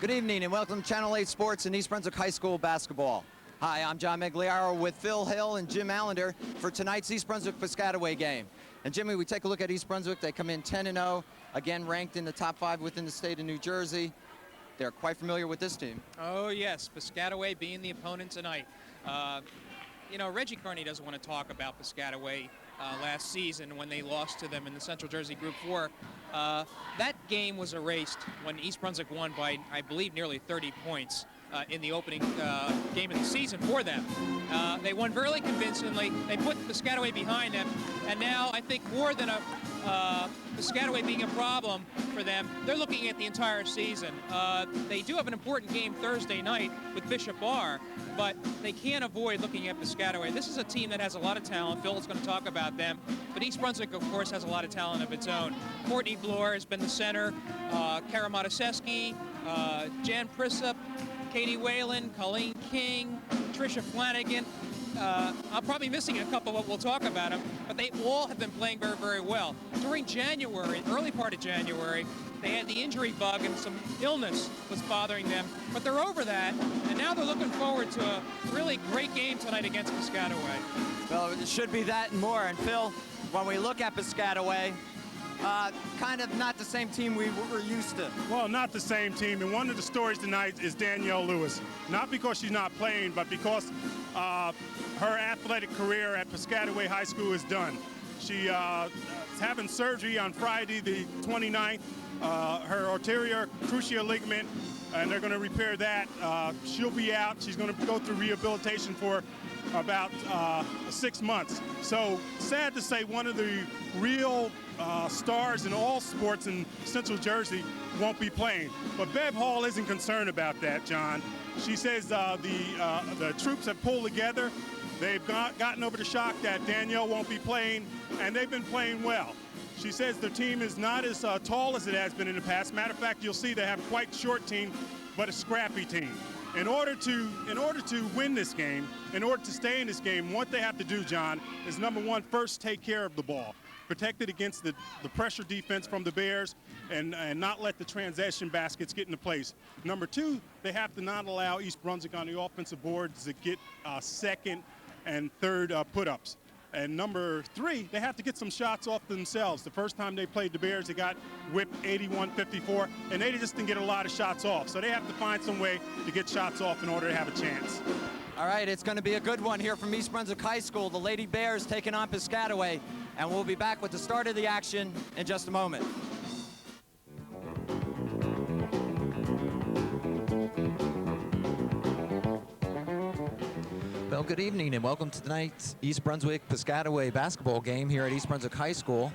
Good evening and welcome to Channel 8 Sports and East Brunswick High School basketball. Hi, I'm John Meggiolaro with Phil Hill and Jim Allinder for tonight's East Brunswick Piscataway game. And Jimmy, we take a look at East Brunswick. They come in 10-0, again ranked in the top 5 within the state of New Jersey. They're quite familiar with this team. Oh yes, Piscataway being the opponent tonight. You know, Reggie Kearney doesn't want to talk about Piscataway last season when they lost to them in the Central Jersey Group 4. That game was erased when East Brunswick won by, I believe, nearly 30 points in the opening game of the season for them. They won very convincingly. They put Piscataway behind them, and now I think more than Piscataway being a problem for them, they're looking at the entire season. They do have an important game Thursday night with Bishop Bar, but they can't avoid looking at Piscataway. This is a team that has a lot of talent. Phil is going to talk about them, but East Brunswick, of course, has a lot of talent of its own. Courtney Bloor has been the center, Kara Mataseski, Jan Prisup, Katie Whalen, Colleen King, Tricia Flanagan. I'm probably missing a couple, but we'll talk about them. But they all have been playing very well. During January, early part of January, they had the injury bug and some illness was bothering them. But they're over that, and now they're looking forward to a really great game tonight against Piscataway. Well, it should be that and more. And Phil, when we look at Piscataway, kind of not the same team we were used to. Well, not the same team. And one of the stories tonight is Danielle Lewis. Not because she's not playing, but because her athletic career at Piscataway High School is done. She is having surgery on Friday the 29th, her anterior cruciate ligament, and they're going to repair that. She'll be out. She's going to go through rehabilitation for about 6 months. So sad to say, one of the real stars in all sports in Central Jersey won't be playing. But Bev Hall isn't concerned about that, John. She says the troops have pulled together. They've gotten over the shock that Danielle won't be playing, and they've been playing well. She says their team is not as tall as it has been in the past. Matter of fact, you'll see they have a quite short team, but a scrappy team. In order to win this game, in order to stay in this game, what they have to do, John, is number one, first take care of the ball. Protect it against the pressure defense from the Bears and not let the transition baskets get into place. Number two, they have to not allow East Brunswick on the offensive boards to get second and third put-ups. And number three, they have to get some shots off themselves. The first time they played the Bears, they got whipped 81-54, and they just didn't get a lot of shots off. So they have to find some way to get shots off in order to have a chance. All right, it's going to be a good one here from East Brunswick High School. The Lady Bears taking on Piscataway, and we'll be back with the start of the action in just a moment. Well, good evening and welcome to tonight's East Brunswick Piscataway basketball game here at East Brunswick High School.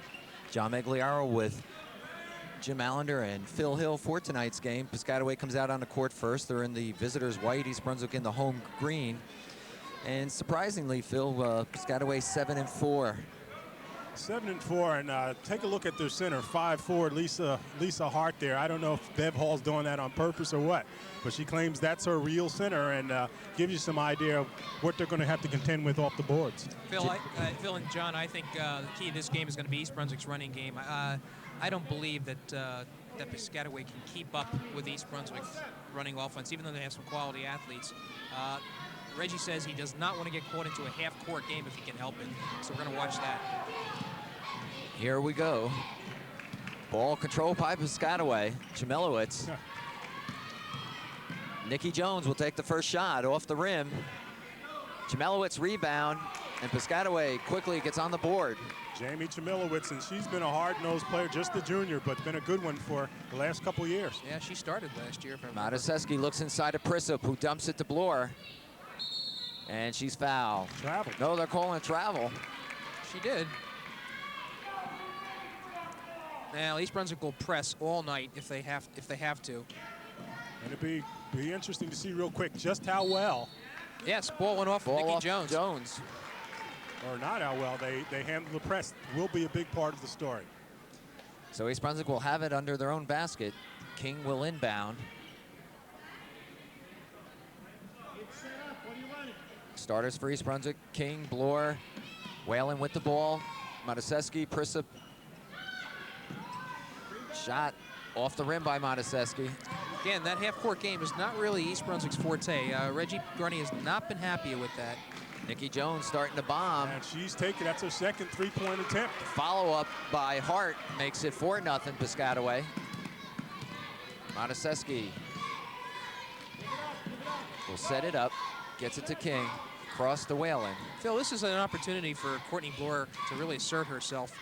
John Meggiolaro with Jim Allinder and Phil Hill for tonight's game. Piscataway comes out on the court first. They're in the visitors' white, East Brunswick in the home green. And surprisingly, Phil, Piscataway 7-4. 7-4, and take a look at their center, 5'4", Lisa Hart there. I don't know if Bev Hall's doing that on purpose or what, but she claims that's her real center and gives you some idea of what they're going to have to contend with off the boards. Phil and John, I think the key to this game is going to be East Brunswick's running game. I don't believe that that Piscataway can keep up with East Brunswick's running offense, even though they have some quality athletes. Reggie says he does not want to get caught into a half-court game if he can help it, so we're going to watch that. Here we go. Ball controlled by Piscataway. Jamelowitz. Nikki Jones will take the first shot off the rim. Jamelowitz rebound, and Piscataway quickly gets on the board. Jamie Jamelowitz, and she's been a hard-nosed player, just a junior, but been a good one for the last couple of years. Yeah, she started last year. Mataseski looks inside of Prisup, who dumps it to Bloor. And she's fouled. Travel. No, they're calling travel. She did. Now, East Brunswick will press all night if they have to. And it'd be interesting to see real quick just how well. Yes, ball went off Nikki Jones. Or not how well they handle the press will be a big part of the story. So East Brunswick will have it under their own basket. King will inbound. Starters for East Brunswick: King, Bloor, Whalen with the ball, Mataseski, Prisup. Shot Off the rim by Mataseski. Again, that half-court game is not really East Brunswick's forte. Reggie Garney has not been happy with that. Nikki Jones starting to bomb. And she's taken, that's her second three-point attempt. Follow-up by Hart makes it 4-0 Piscataway. Mataseski will set it up, gets it to King, cross to Whalen. Phil, this is an opportunity for Courtney Bloor to really assert herself.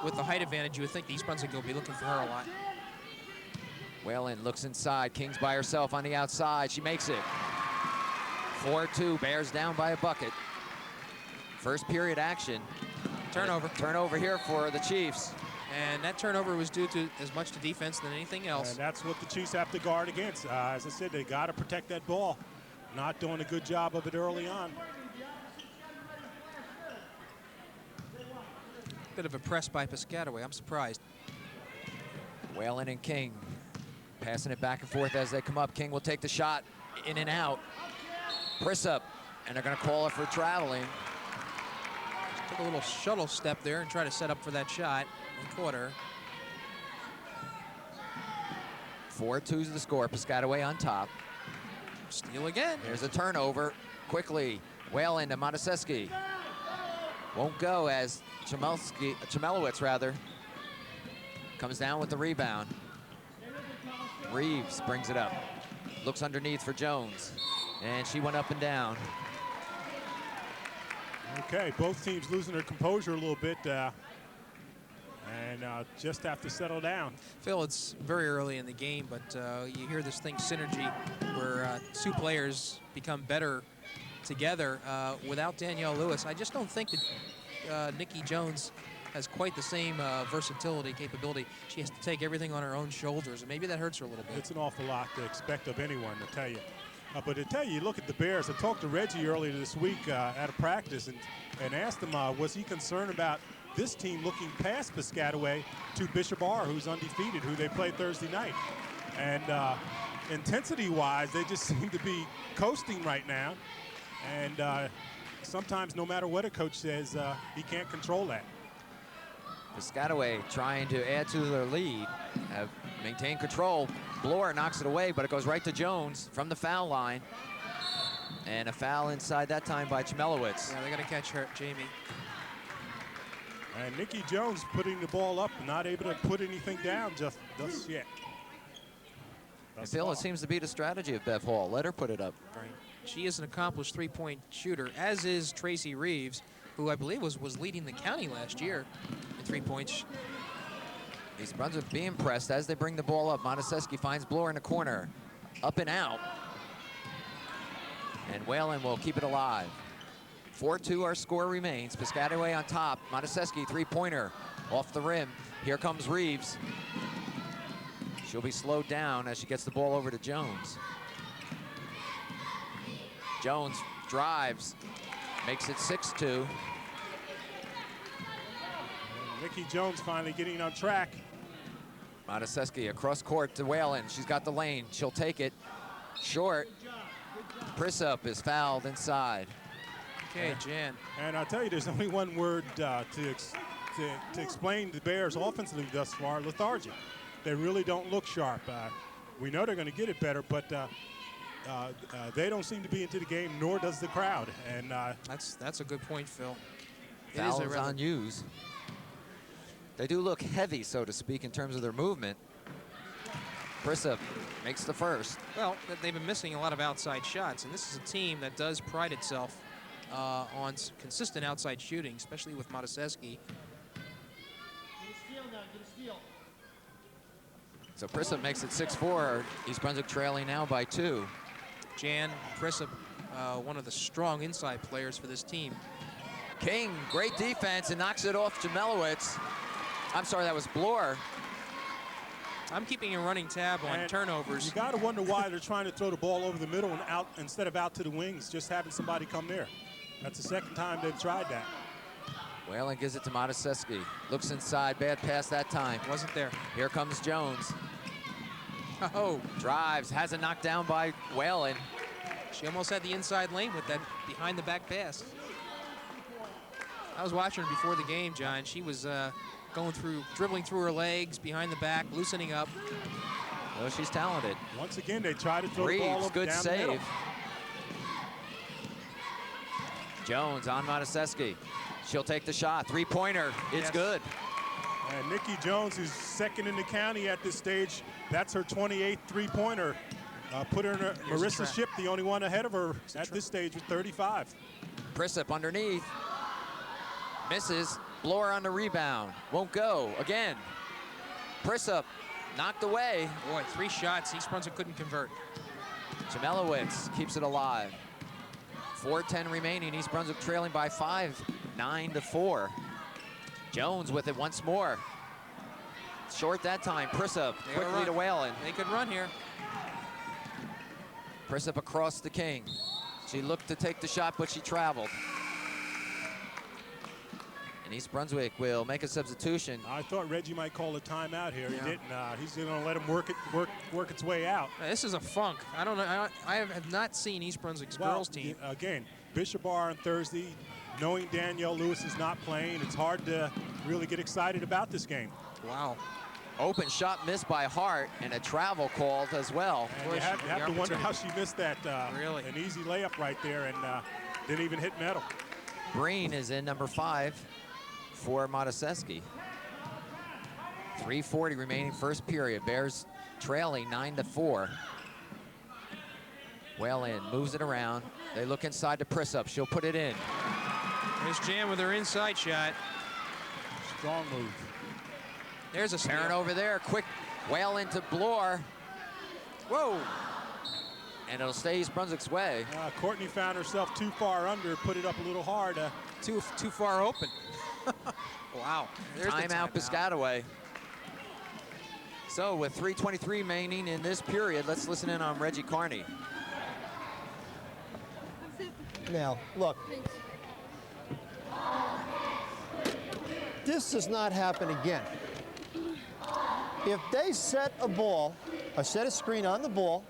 With the height advantage, you would think East Brunswick will be looking for her a lot. Whalen looks inside. King's by herself on the outside. She makes it. 4-2, Bears down by a bucket. First period action. Turnover. Turnover here for the Chiefs. And that turnover was due to as much to defense than anything else. And that's what the Chiefs have to guard against. As I said, they got to protect that ball. Not doing a good job of it early on. Bit of a press by Piscataway. I'm surprised. Whalen and King passing it back and forth as they come up. King will take the shot in and out. Prissup, and they're going to call it for traveling. Took a little shuttle step there and try to set up for that shot and caught her. 4-2's the score. Piscataway on top. Steal again. There's a turnover. Quickly, Whalen to Mataseski. Won't go as Chmielewicz rather comes down with the rebound. Reeves brings it up. Looks underneath for Jones. And she went up and down. Okay, both teams losing their composure a little bit. And just have to settle down. Phil, it's very early in the game, but you hear this thing, synergy, where two players become better together. Without Danielle Lewis, I just don't think that Nikki Jones has quite the same versatility, capability. She has to take everything on her own shoulders, and maybe that hurts her a little bit. It's an awful lot to expect of anyone, to tell you. But to tell you, look at the Bears. I talked to Reggie earlier this week at a practice and asked him, was he concerned about this team looking past Piscataway to Bishop R, who's undefeated, who they played Thursday night. And intensity-wise, they just seem to be coasting right now. And sometimes, no matter what a coach says, he can't control that. Piscataway trying to add to their lead, have maintained control. Bloor knocks it away, but it goes right to Jones from the foul line. And a foul inside that time by Chmielewicz. Yeah, they got to catch her, Jamie. And Nikki Jones putting the ball up, not able to put anything down just yet. Phil, it seems to be the strategy of Bev Hall. Let her put it up. Right. She is an accomplished three-point shooter, as is Tracy Reeves, who I believe was leading the county last year in 3 points. East Brunswick being pressed as they bring the ball up. Mataseski finds Bloor in the corner. Up and out. And Whalen will keep it alive. 4-2 our score remains. Piscataway on top. Mataseski, three-pointer off the rim. Here comes Reeves. She'll be slowed down as she gets the ball over to Jones. Jones drives, makes it 6-2. Nikki Jones finally getting on track. Mataseski across court to Whalen. She's got the lane. She'll take it. Short. Prissup is fouled inside. Okay, Jan. And I'll tell you, there's only one word to explain the Bears offensively thus far: lethargic. They really don't look sharp. We know they're going to get it better, but they don't seem to be into the game, nor does the crowd. And that's a good point, Phil. Fouls on Hughes. They do look heavy, so to speak, in terms of their movement. Prissup makes the first. Well, they've been missing a lot of outside shots, and this is a team that does pride itself on consistent outside shooting, especially with Mataseski. So Prissup makes it 6-4. East Brunswick trailing now by 2. Jan Prissup, one of the strong inside players for this team. King, great defense, and knocks it off Chmielewicz. I'm sorry, that was Bloor. I'm keeping a running tab on turnovers. You got to wonder why they're trying to throw the ball over the middle and out instead of out to the wings, just having somebody come there. That's the second time they've tried that. Whalen gives it to Mataseski. Looks inside, bad pass that time. Wasn't there. Here comes Jones. Oh. Drives, has it knocked down by Whalen. She almost had the inside lane with that behind the back pass. I was watching her before the game, John. She was dribbling through her legs, behind the back, loosening up. Oh, she's talented. Once again, they try to throw the ball Reeves, up good down the middle. save. Jones on Mataseski. She'll take the shot. Three-pointer. It's Yes. good. And Nikki Jones, who's second in the county at this stage, that's her 28th three-pointer. Put her in her, Here's a Marissa trap. Ship, the only one ahead of her at this stage with 35. Prisup underneath. Misses. Blower on the rebound. Won't go. Again. Prisup knocked away. Boy, 3 shots. East Brunswick couldn't convert. Jamelowitz keeps it alive. 4:10 remaining. East Brunswick trailing by 5, 9-4. Jones with it once more. Short that time. Prisup They quickly run. to Whalen. They could run here. Prisup across the King. She looked to take the shot, but she traveled. And East Brunswick will make a substitution. I thought Reggie might call a timeout here. Yeah. He didn't. He's going to let him work its way out. This is a funk. I don't know. I have not seen East Brunswick's Well, girls team. Again, Bishop Bar on Thursday. Knowing Danielle Lewis is not playing, it's hard to really get excited about this game. Wow. Open shot missed by Hart, and a travel called as well. And Boy, you have, she- you have the to wonder how opportunity. she missed that. Really? An easy layup right there, and didn't even hit metal. Breen is in number 5 for Mataseski. 3:40 remaining first period. Bears trailing 9-4. Whalen moves it around. They look inside to Prisup. She'll put it in. There's Jam with her inside shot. Strong move. There's a Parent steal. over there. Quick Whalen to Bloor. Whoa. And it'll stay East Brunswick's way. Courtney found herself too far under, put it up a little hard. Too far open. Wow. There's the Timeout Piscataway. So with 3:23 remaining in this period, let's listen in on Reggie Carney. Now, look. This does not happen again. If they set a screen on the ball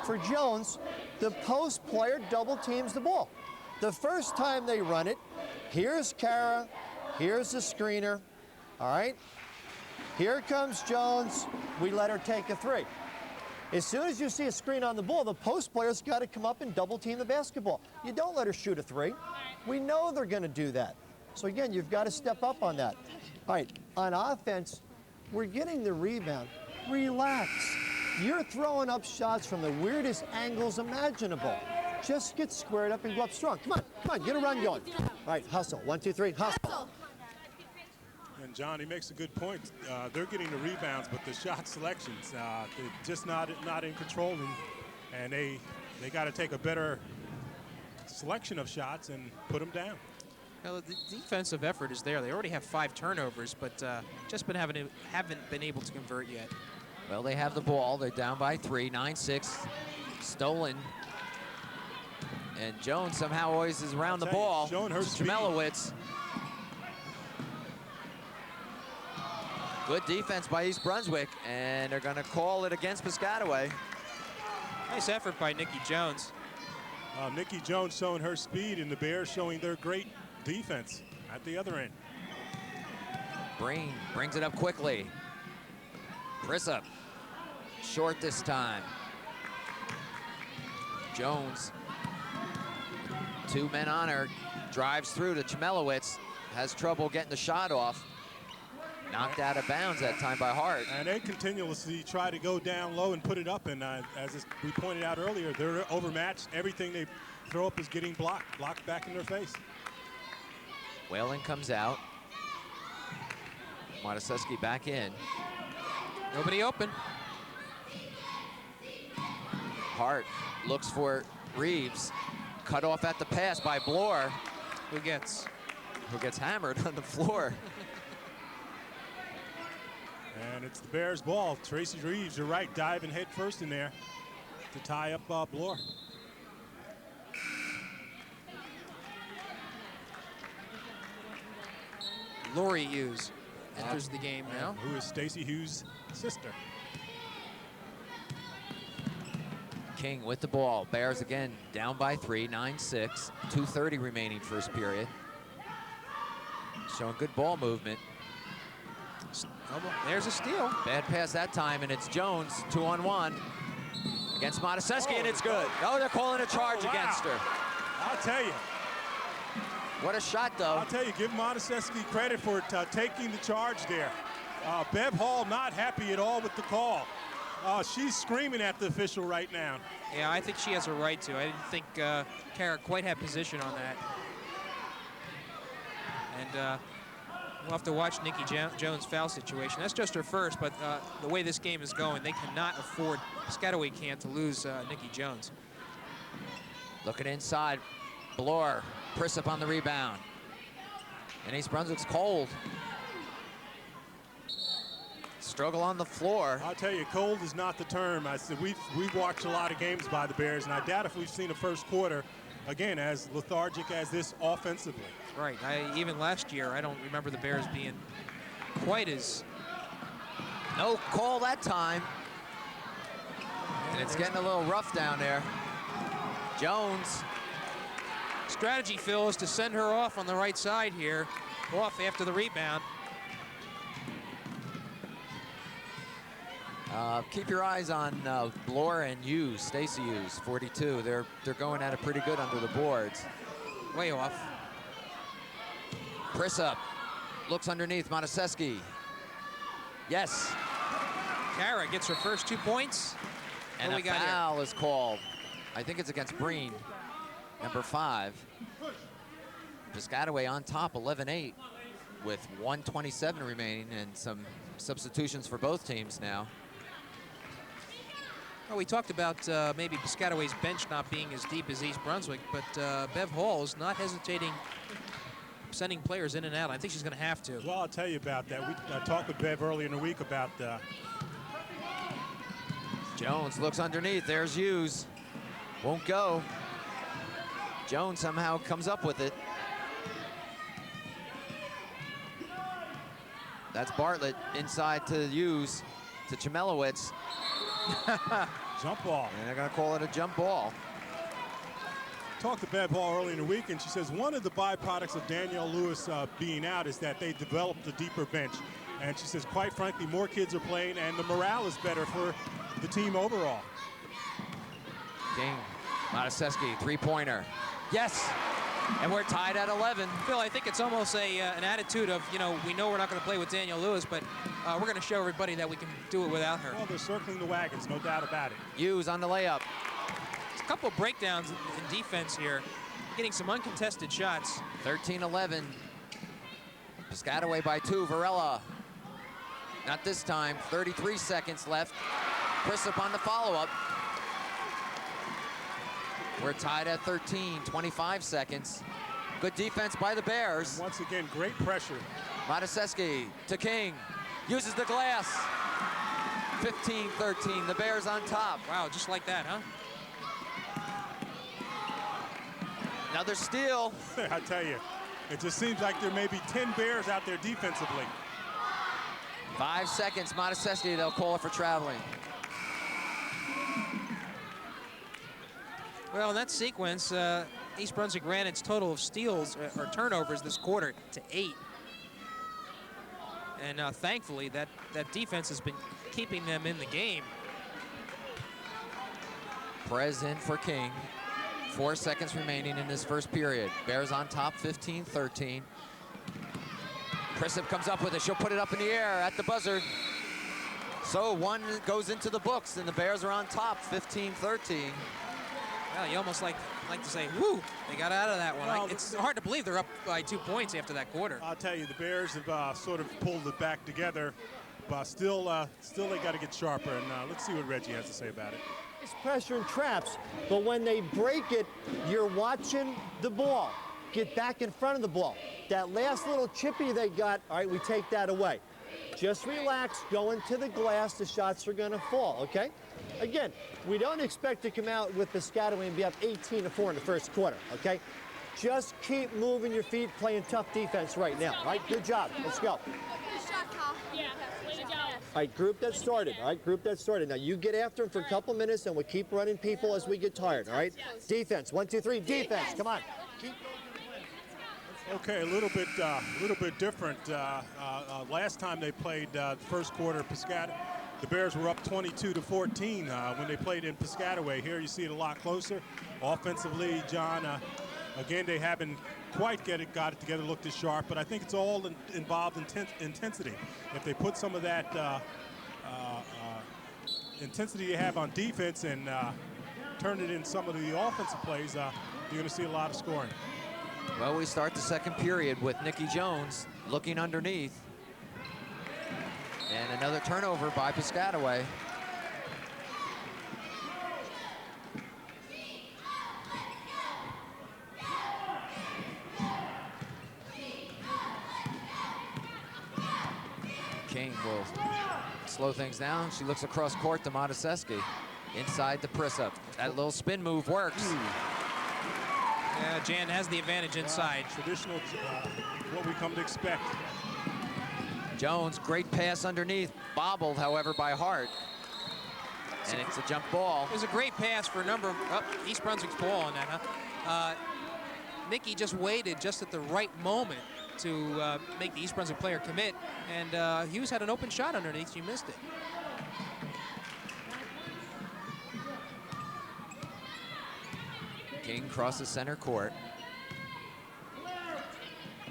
for Jones, the post player double teams the ball. The first time they run it, here's Kara, here's the screener, all right? Here comes Jones, we let her take a 3. As soon as you see a screen on the ball, the post player's got to come up and double team the basketball. You don't let her shoot a 3. We know they're going to do that. So again, you've got to step up on that. All right, on offense, we're getting the rebound. Relax. You're throwing up shots from the weirdest angles imaginable. Just get squared up and go up strong. Come on, get a run going. All right, hustle. 1, 2, 3, hustle. And John, he makes a good point. They're getting the rebounds, but the shot selections, they're just not in control, and they got to take a better selection of shots and put them down. Well, the defensive effort is there. They already have 5 turnovers, but just haven't been able to convert yet. Well, they have the ball. They're down by 3, 9-6. Stolen. And Jones somehow always is around the ball. Showing her speed. Jamelowitz. Good defense by East Brunswick, and they're going to call it against Piscataway. Nice effort by Nikki Jones. Nikki Jones showing her speed, and the Bears showing their great defense at the other end. Breen brings it up quickly. Prisup, short this time. Jones, 2 men on her, drives through to Jamelowitz, has trouble getting the shot off. Knocked out of bounds that time by Hart. And they continuously try to go down low and put it up, and as we pointed out earlier, they're overmatched. Everything they throw up is getting blocked back in their face. Whalen comes out. Mataseski back in. Nobody open. Hart looks for Reeves. Cut off at the pass by Bloor, Who gets? who gets hammered on the floor. And it's the Bears' ball. Tracy Reeves, you're right, diving head first in there to tie up Bloor. Lori Hughes enters the game now. Who is Stacy Hughes' sister. King with the ball. Bears again down by 3, 9-6. 2:30 remaining first period. Showing good ball movement. There's a steal. Bad pass that time, and it's Jones, 2-on-1 against Mataseski, and it's good. Oh, they're calling a charge against her. I'll tell you. What a shot, though. I'll tell you, give Mataseski credit for taking the charge there. Bev Hall not happy at all with the call. She's screaming at the official right now. Yeah, I think she has a right to. I didn't think Kara quite had position on that. And we'll have to watch Nikki Jones' foul situation. That's just her first, but the way this game is going, they cannot afford, Piscataway can't, to lose Nikki Jones. Looking inside, Bloor, Prissip on the rebound. And East Brunswick's cold. Struggle on the floor. I'll tell you, cold is not the term. I said we've watched a lot of games by the Bears, and I doubt if we've seen a first quarter, again, as lethargic as this offensively. Right. Even last year, I don't remember the Bears being quite as... No call that time. And it's getting a little rough down there. Jones. Strategy, Phil, is to send her off on the right side here, off after the rebound. Keep your eyes on Bloor and Hughes, Stacy Hughes, 42. They're going at it pretty good under the boards. Way off. Prissip looks underneath Mataseski. Yes. Kara gets her first 2 points. And a foul is called. I think it's against Breen, number 5. Piscataway on top, 11-8, with 1:27 remaining, and some substitutions for both teams now. Well, we talked about maybe Piscataway's bench not being as deep as East Brunswick, but Bev Hall is not hesitating sending players in and out. I think she's going to have to. Well, I'll tell you about that. I talked with Bev earlier in the week about Jones looks underneath. There's Hughes. Won't go. Jones somehow comes up with it. That's Bartlett inside to Hughes, to Chmielewicz. Jump ball. And they're going to call it a jump ball. Talked to Bev Hall earlier in the week, and she says one of the byproducts of Danielle Lewis being out is that they developed a deeper bench. And she says, quite frankly, more kids are playing, and the morale is better for the team overall. King, Mataseski, three-pointer. Yes, and we're tied at 11. Phil, I think it's almost an attitude of, we know we're not going to play with Danielle Lewis, but we're going to show everybody that we can do it without her. Well, they're circling the wagons, no doubt about it. Hughes on the layup. There's a couple of breakdowns in defense here. Getting some uncontested shots. 13-11. Piscataway by 2, Varela. Not this time, 33 seconds left. Prissip on the follow-up. We're tied at 13, 25 seconds. Good defense by the Bears. And once again, great pressure. Mataseski to King. Uses the glass. 15-13, the Bears on top. Wow, just like that, huh? Another steal. I tell you, it just seems like there may be 10 Bears out there defensively. 5 seconds, Mataseski, they'll call it for traveling. Well, in that sequence, East Brunswick ran its total of steals or turnovers this quarter to 8. And thankfully, that defense has been keeping them in the game. Perez in for King. 4 seconds remaining in this first period. Bears on top, 15-13. Prissip comes up with it. She'll put it up in the air at the buzzer. So one goes into the books, and the Bears are on top, 15-13. Well, you almost like to say, whoo, they got out of that one. Well, it's hard to believe they're up by 2 points after that quarter. I'll tell you, the Bears have sort of pulled it back together, but still they got to get sharper. And let's see what Reggie has to say about it. It's pressure and traps, but when they break it, you're watching the ball. Get back in front of the ball. That last little chippy they got, all right, we take that away. Just relax, go into the glass, the shots are gonna fall, okay? Again, we don't expect to come out with Piscataway and be up 18-4 in the first quarter, okay? Just keep moving your feet, playing tough defense right now, all right? Good job, let's go. Yeah, way to go. All right, group that started, all right? Group that started. Now, you get after them for a couple minutes, and we'll keep running people as we get tired, all right? Defense, 1, 2, 3, defense, come on. Okay, a little bit different. Last time they played the first quarter, the Bears were up 22-14 when they played in Piscataway. Here you see it a lot closer. Offensively, John, again, they haven't quite got it together, looked as sharp, but I think it's all involved in intensity. If they put some of that intensity they have on defense and turn it in some of the offensive plays, you're going to see a lot of scoring. Well, we start the second period with Nikki Jones looking underneath. And another turnover by Piscataway. King will slow things down. She looks across court to Mataseski. Inside the press-up. That little spin move works. Yeah, Jan has the advantage inside. Traditional, what we come to expect. Jones, great pass underneath. Bobbled, however, by Hart. And it's a jump ball. It was a great pass for a number of, East Brunswick's ball on that, huh? Nikki just waited just at the right moment to make the East Brunswick player commit. And Hughes had an open shot underneath, she missed it. King crosses center court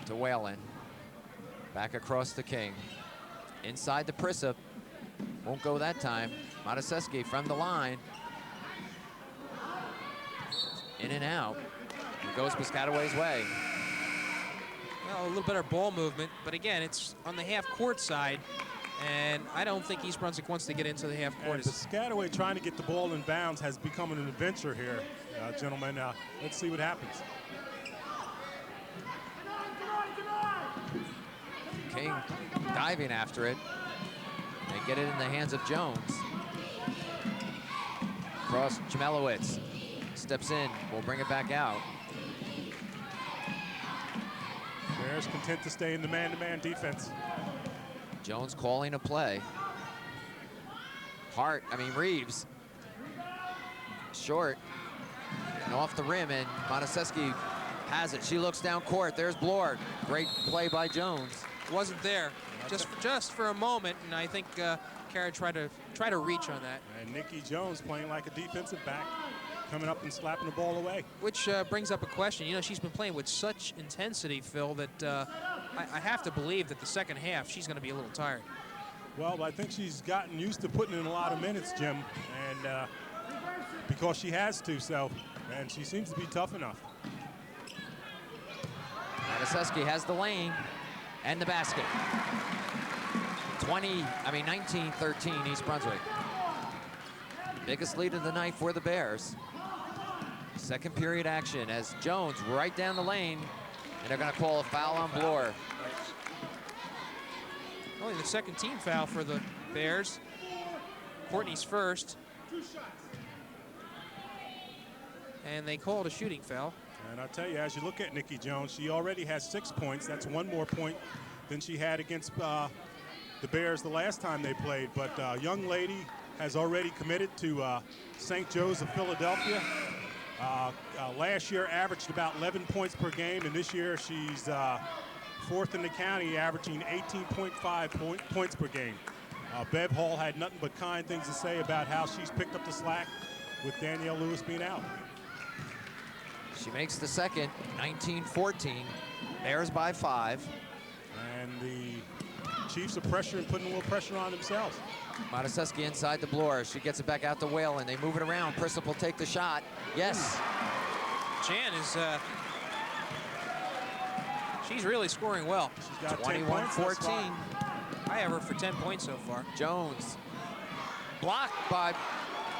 to Whalen. Back across to King. Inside the press-up. Won't go that time. Mataseski from the line. In and out. It goes Piscataway's way. Well, a little better ball movement, but again, it's on the half-court side, and I don't think East Brunswick wants to get into the half-court. Piscataway trying to get the ball in bounds has become an adventure here, gentlemen. Let's see what happens. King diving after it. They get it in the hands of Jones. Cross, Jamelowitz steps in, will bring it back out. Bears content to stay in the man-to-man defense. Jones calling a play. Reeves. Short and off the rim, and Mataseski has it. She looks down court. There's Bloor. Great play by Jones. Wasn't there just for a moment, and I think Kara tried to reach on that. And Nikki Jones playing like a defensive back, coming up and slapping the ball away. Which brings up a question. You know, she's been playing with such intensity, Phil, that I have to believe that the second half she's going to be a little tired. Well, I think she's gotten used to putting in a lot of minutes, Jim, and because she has to, and she seems to be tough enough. Mataseski has the lane and the basket. 19-13 East Brunswick. Biggest lead of the night for the Bears. Second period action as Jones right down the lane, and they're going to call a foul on Bloor. Only the second team foul for the Bears. Courtney's first. And they called a shooting foul. And I'll tell you, as you look at Nikki Jones, she already has 6 points. That's one more point than she had against the Bears the last time they played. But young lady has already committed to St. Joe's of Philadelphia. Last year averaged about 11 points per game, and this year she's fourth in the county, averaging 18.5 points per game. Bev Hall had nothing but kind things to say about how she's picked up the slack with Danielle Lewis being out. She makes the second, 19-14. Bears by 5. And the Chiefs are pressuring, putting a little pressure on themselves. Mataseski inside the Bloor. She gets it back out to Whalen. They move it around. Prislip will take the shot. Yes. Jan is, she's really scoring well. She's got 21-14. I have her for 10 points so far. Jones blocked by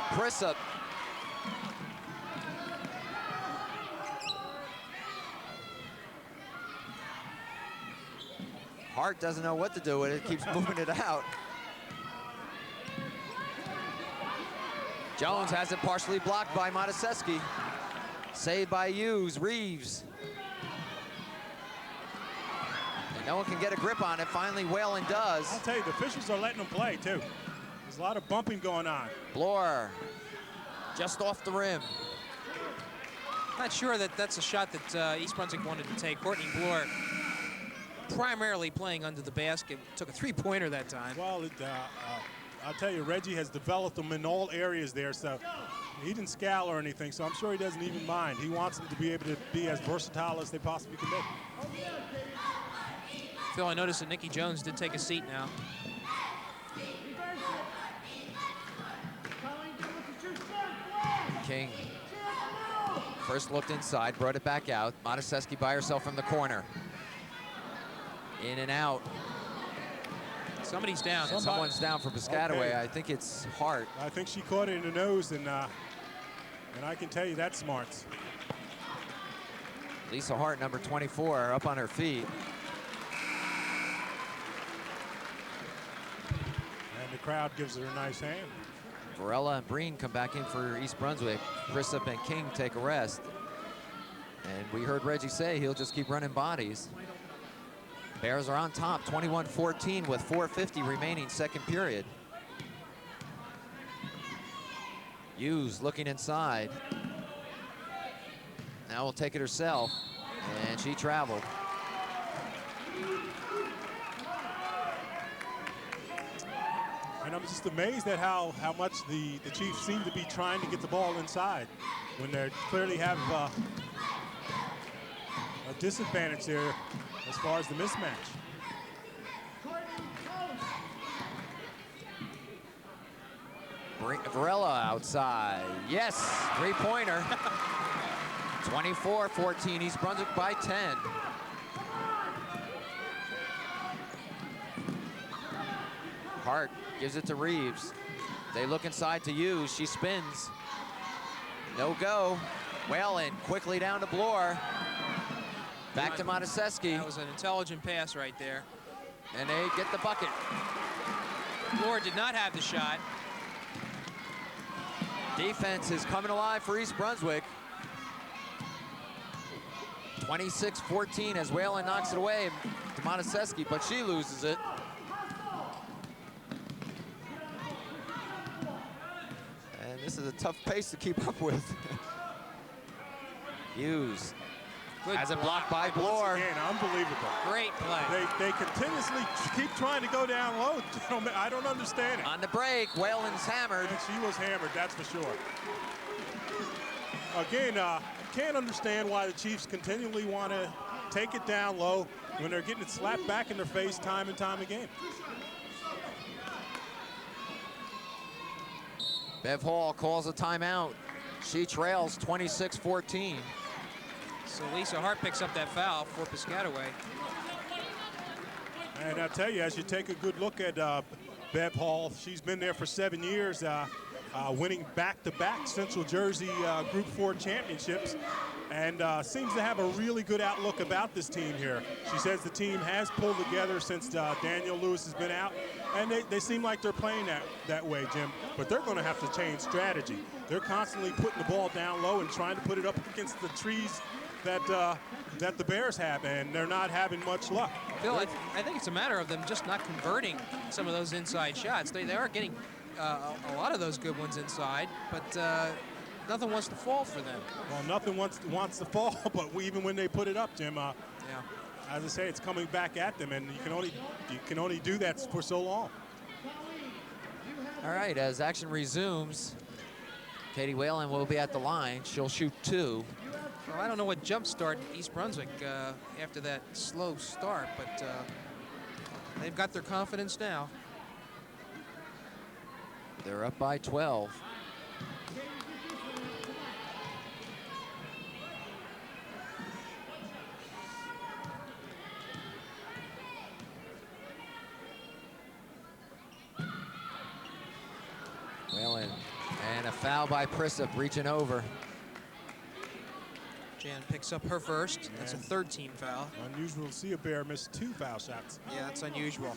Prislip. Hart doesn't know what to do with it. Keeps moving it out. Jones has it partially blocked by Mataseski. Saved by Hughes. Reeves. And no one can get a grip on it. Finally, Whalen does. I'll tell you, the officials are letting them play, too. There's a lot of bumping going on. Bloor just off the rim. Not sure that that's a shot that East Brunswick wanted to take. Courtney Bloor primarily playing under the basket. Took a three-pointer that time. Well, I'll tell you, Reggie has developed them in all areas there, so he didn't scowl or anything, so I'm sure he doesn't even mind. He wants them to be able to be as versatile as they possibly can be. Phil, I noticed that Nikki Jones did take a seat now. King first looked inside, brought it back out. Mataseski by herself from the corner. In and out. Somebody's down. And someone's down for Piscataway. Okay. I think it's Hart. I think she caught it in the nose, and I can tell you that's smarts. Lisa Hart, number 24, up on her feet. And the crowd gives her a nice hand. Varela and Breen come back in for East Brunswick. Christop and King take a rest. And we heard Reggie say he'll just keep running bodies. Bears are on top, 21-14 with 4:50 remaining, second period. Hughes looking inside. Now will take it herself, and she traveled. And I'm just amazed at how much the Chiefs seem to be trying to get the ball inside when they clearly have a disadvantage there as far as the mismatch. Varela outside. Yes, three-pointer. 24-14, East Brunswick by 10. Hart gives it to Reeves. They look inside to Hughes. She spins. No go. Whalen quickly down to Bloor. Back to Mataseski. That was an intelligent pass right there. And they get the bucket. Bloor did not have the shot. Defense is coming alive for East Brunswick. 26-14 as Whalen knocks it away to Mataseski, but she loses it. And this is a tough pace to keep up with. Hughes has it blocked by Bloor. Again, unbelievable. Great play. They continuously keep trying to go down low. I don't understand it. On the break, Whalen's hammered. And she was hammered, that's for sure. Again, can't understand why the Chiefs continually want to take it down low when they're getting it slapped back in their face time and time again. Bev Hall calls a timeout. She trails 26-14. So Lisa Hart picks up that foul for Piscataway. And I tell you, as you take a good look at Bev Hall, she's been there for 7 years, winning back-to-back Central Jersey Group 4 championships, and seems to have a really good outlook about this team here. She says the team has pulled together since Danielle Lewis has been out, and they seem like they're playing that way, Jim. But they're going to have to change strategy. They're constantly putting the ball down low and trying to put it up against the trees that the Bears have, and they're not having much luck. Phil, I think it's a matter of them just not converting some of those inside shots. They are getting a lot of those good ones inside, but nothing wants to fall for them. Well, nothing wants to fall, but even when they put it up, Jim, yeah. as I say, it's coming back at them, and you can only do that for so long. All right, as action resumes, Katie Whalen will be at the line. She'll shoot 2. Well, I don't know what jump start East Brunswick after that slow start, but they've got their confidence now. They're up by 12. Whalen, and a foul by Prissup, reaching over. Jan picks up her first. That's a third team foul. Unusual to see a Bear miss 2 foul shots. Yeah, that's unusual.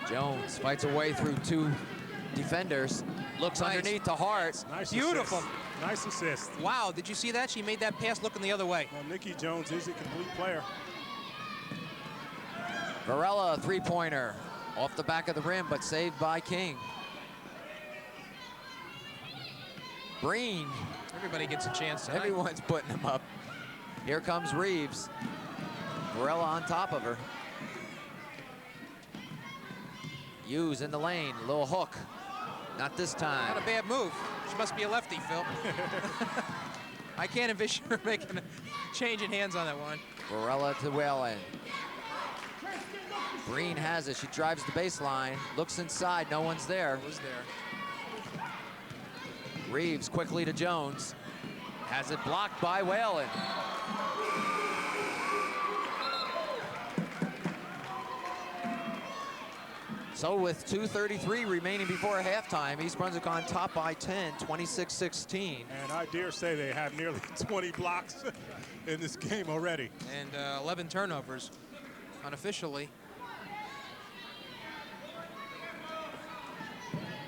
Jones fights her way through 2 defenders. Looks Nice. underneath to Hart. Nice Beautiful. assist. Nice assist. Wow, did you see that? She made that pass looking the other way. Well, Nikki Jones is a complete player. Varela, 3-pointer. Off the back of the rim, but saved by King. Breen. Everybody gets a chance tonight. Everyone's putting him up. Here comes Reeves. Varela on top of her. Hughes in the lane, little hook. Not this time. Not a bad move. She must be a lefty, Phil. I can't envision her making a change in hands on that one. Varela to Whalen. Breen has it. She drives the baseline. Looks inside. No one's there. Who's there? Reeves quickly to Jones. Has it blocked by Whalen. So with 2:33 remaining before halftime, East Brunswick on top by 10, 26-16. And I dare say they have nearly 20 blocks in this game already. And 11 turnovers unofficially.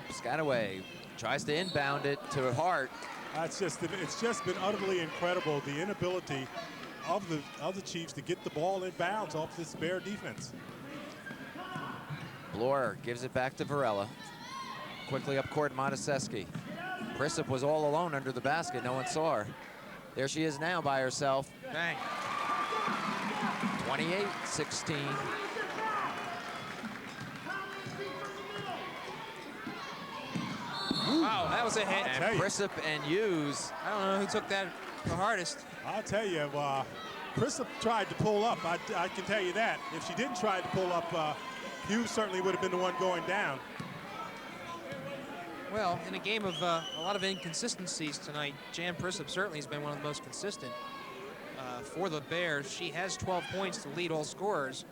Piscataway tries to inbound it to Hart. It's just been utterly incredible, the inability of the Chiefs to get the ball in bounds off this Bear defense. Bloor gives it back to Varela. Quickly up court, Mataseski. Prisup was all alone under the basket. No one saw her. There she is now by herself. Bang. 28-16. Wow, that was a hit. And Prisup and Hughes. I don't know who took that the hardest. I'll tell you, Prisup tried to pull up. I can tell you that. If she didn't try to pull up, Hughes certainly would have been the one going down. Well, in a game of a lot of inconsistencies tonight, Jan Prisup certainly has been one of the most consistent for the Bears. She has 12 points to lead all scorers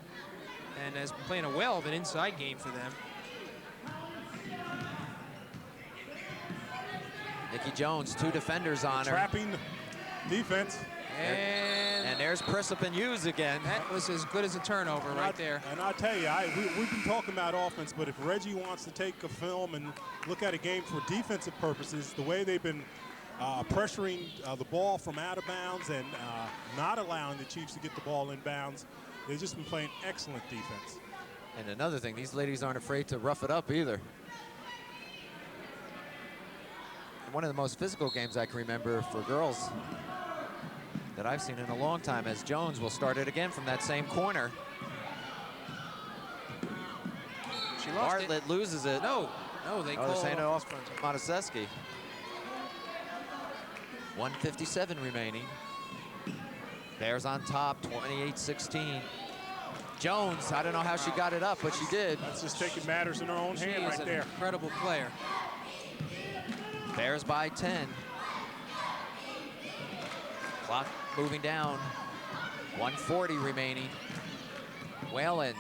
and has been playing a well of an inside game for them. Nikki Jones, 2 defenders on her. Trapping defense. And there's Prisup and Hughes again. that was as good as a turnover right there. And I tell you, we've been talking about offense, but if Reggie wants to take a film and look at a game for defensive purposes, the way they've been pressuring the ball from out of bounds and not allowing the Chiefs to get the ball in bounds, they've just been playing excellent defense. And another thing, these ladies aren't afraid to rough it up either. One of the most physical games I can remember for girls that I've seen in a long time, as Jones will start it again from that same corner. She lost Bartlett loses it. No, they they're call saying it it off Mataseski. 1:57 remaining. Bears on top, 28-16. Jones, I don't know how she got it up, but she did. That's just taking matters in her own She hand is right an there. incredible player. Bears by 10. Clock moving down. 1:40 remaining. Whalen.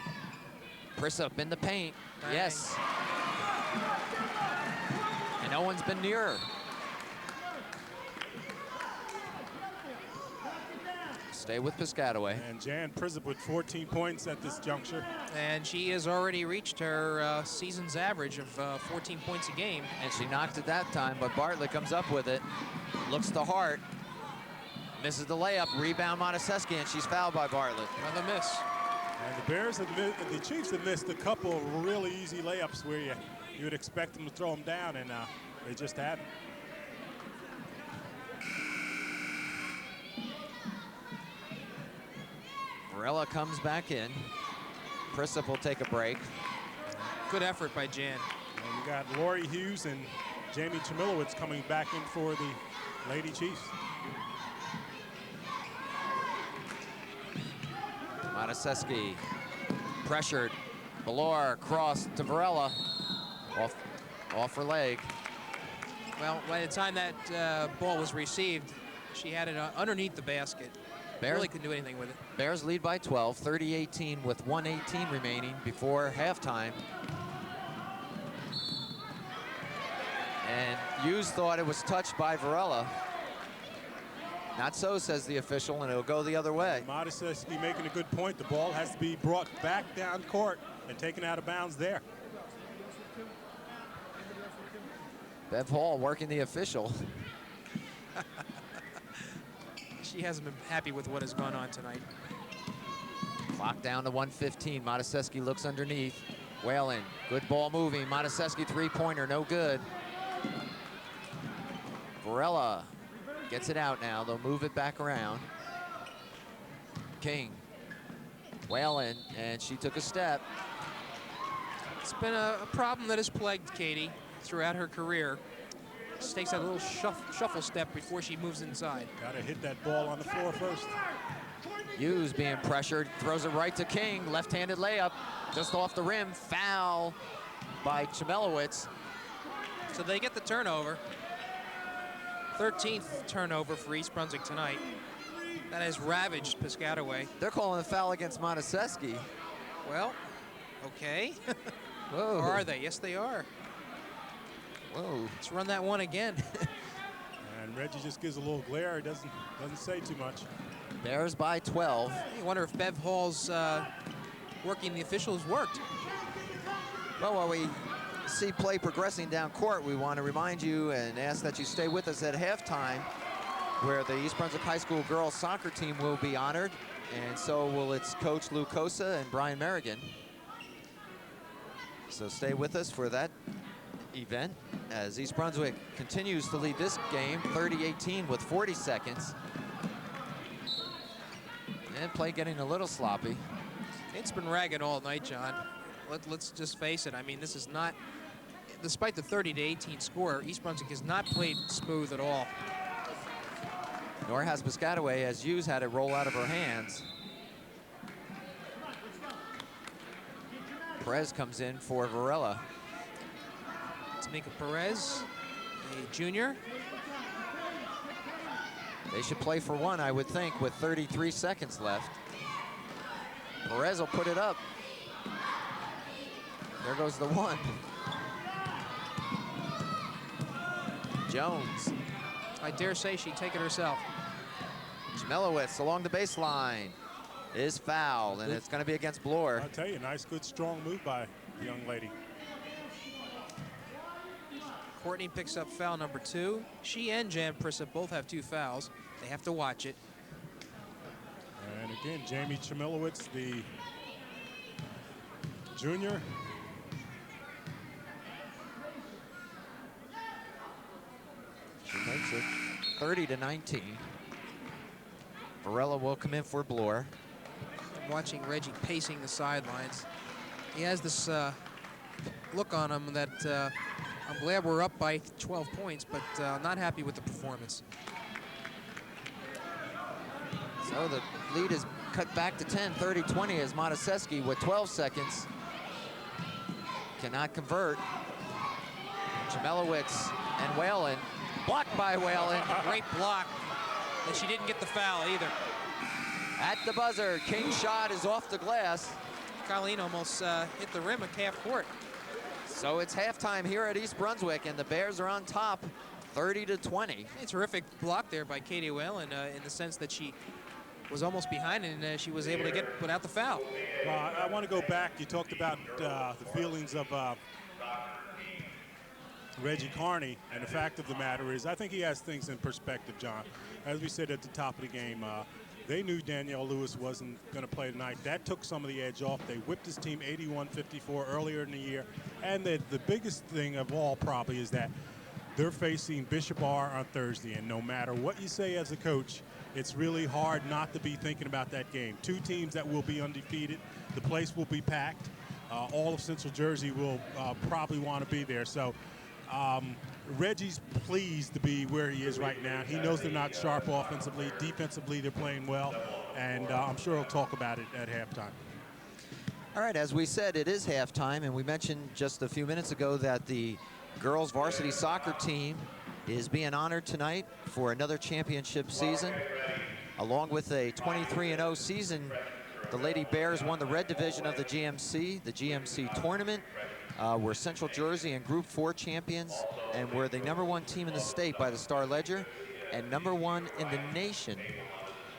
Prisup in the paint. Bang. Yes. And no one's been near her. Stay with Piscataway. And Jan Prisup with 14 points at this juncture. And she has already reached her season's average of 14 points a game. And she knocked it that time, but Bartlett comes up with it. Looks to Hart. Misses the layup. Rebound Mataseski, and she's fouled by Bartlett. Another miss. And the Bears the Chiefs have missed a couple of really easy layups where you would expect them to throw them down, and they just haven't. Varela comes back in. Prisup will take a break. Good effort by Jan. And you got Lori Hughes and Jamie Chmilowicz coming back in for the Lady Chiefs. Mataseski pressured. Valor cross to Varela. Off her leg. Well, by the time that ball was received, she had it underneath the basket. Bears Really couldn't do anything with it. Bears lead by 12, 30-18 with 1:18 remaining before halftime. And Hughes thought it was touched by Varela. Not so, says the official, and it'll go the other way. Mataseski making a good point. The ball has to be brought back down court and taken out of bounds there. Bev Hall working the official. She hasn't been happy with what has gone on tonight. Clock down to 1:15. Mataseski looks underneath. Whalen, good ball moving. Monteseschi three-pointer, no good. Varela gets it out now. They'll move it back around. King, Whalen, and she took a step. It's been a problem that has plagued Katie throughout her career. Just takes that little shuffle step before she moves inside. Got to hit that ball on the floor first. Hughes being pressured, throws it right to King. Left-handed layup, just off the rim. Foul by Chmielewicz. So they get the turnover. 13th turnover for East Brunswick tonight. That has ravaged Piscataway. They're calling a foul against Monteseschi. Well, okay. Whoa. Or are they? Yes, they are. Whoa. Let's run that one again. And Reggie just gives a little glare. He doesn't say too much. Bears by 12. You wonder if Bev Hall's working the officials worked. Well, while we see play progressing down court, we want to remind you and ask that you stay with us at halftime, where the East Brunswick High School girls soccer team will be honored, and so will its coach Lou Cosa and Brian Merrigan. So stay with us for that event as East Brunswick continues to lead this game 30-18 with 40 seconds. And play getting a little sloppy. It's been ragged all night, John. Let's just face it. I mean, this is not, despite the 30-18 score, East Brunswick has not played smooth at all. Nor has Piscataway, as Hughes had it roll out of her hands. Perez comes in for Varela. Tamika Perez, a junior. They should play for one, I would think, with 33 seconds left. Perez will put it up. There goes the one. Jones. I dare say she'd take it herself. Chmielewicz along the baseline is fouled, and it's going to be against Bloor. I'll tell you, nice, good, strong move by the young lady. Courtney picks up foul number 2. She and Jan Prissa both have 2 fouls. They have to watch it. And again, Jamie Chmielewicz, the junior. She makes it 30-19. Varela will come in for Bloor. I'm watching Reggie pacing the sidelines. He has this look on him that I'm glad we're up by 12 points, but not happy with the performance. So the lead is cut back to 10, 30-20 as Monteseschi with 12 seconds cannot convert. Chmielewicz and Whalen, blocked by Whalen. Great block, and she didn't get the foul either. At the buzzer, King's shot is off the glass. Colleen almost hit the rim at half court. So it's halftime here at East Brunswick, and the Bears are on top, 30-20. A terrific block there by Katie Whalen in the sense that she was almost behind and she was able to get without the foul. Well, I want to go back. You talked about the feelings of Reggie Carney, and the fact of the matter is I think he has things in perspective, John. As we said at the top of the game, they knew Danielle Lewis wasn't going to play tonight. That took some of the edge off. They whipped his team 81-54 earlier in the year. And the biggest thing of all probably is that they're facing Bishop R on Thursday. And no matter what you say as a coach, it's really hard not to be thinking about that game. 2 teams that will be undefeated. The place will be packed. All of Central Jersey will probably want to be there. So Reggie's pleased to be where he is right now. He knows they're not sharp offensively. Defensively, they're playing well. And I'm sure he'll talk about it at halftime. All right, as we said, it is halftime, and we mentioned just a few minutes ago that the girls varsity soccer team is being honored tonight for another championship season. Along with a 23-0 season, the Lady Bears won the red division of the GMC tournament. We're Central Jersey and Group 4 champions, and we're the #1 team in the state by the Star Ledger and #1 in the nation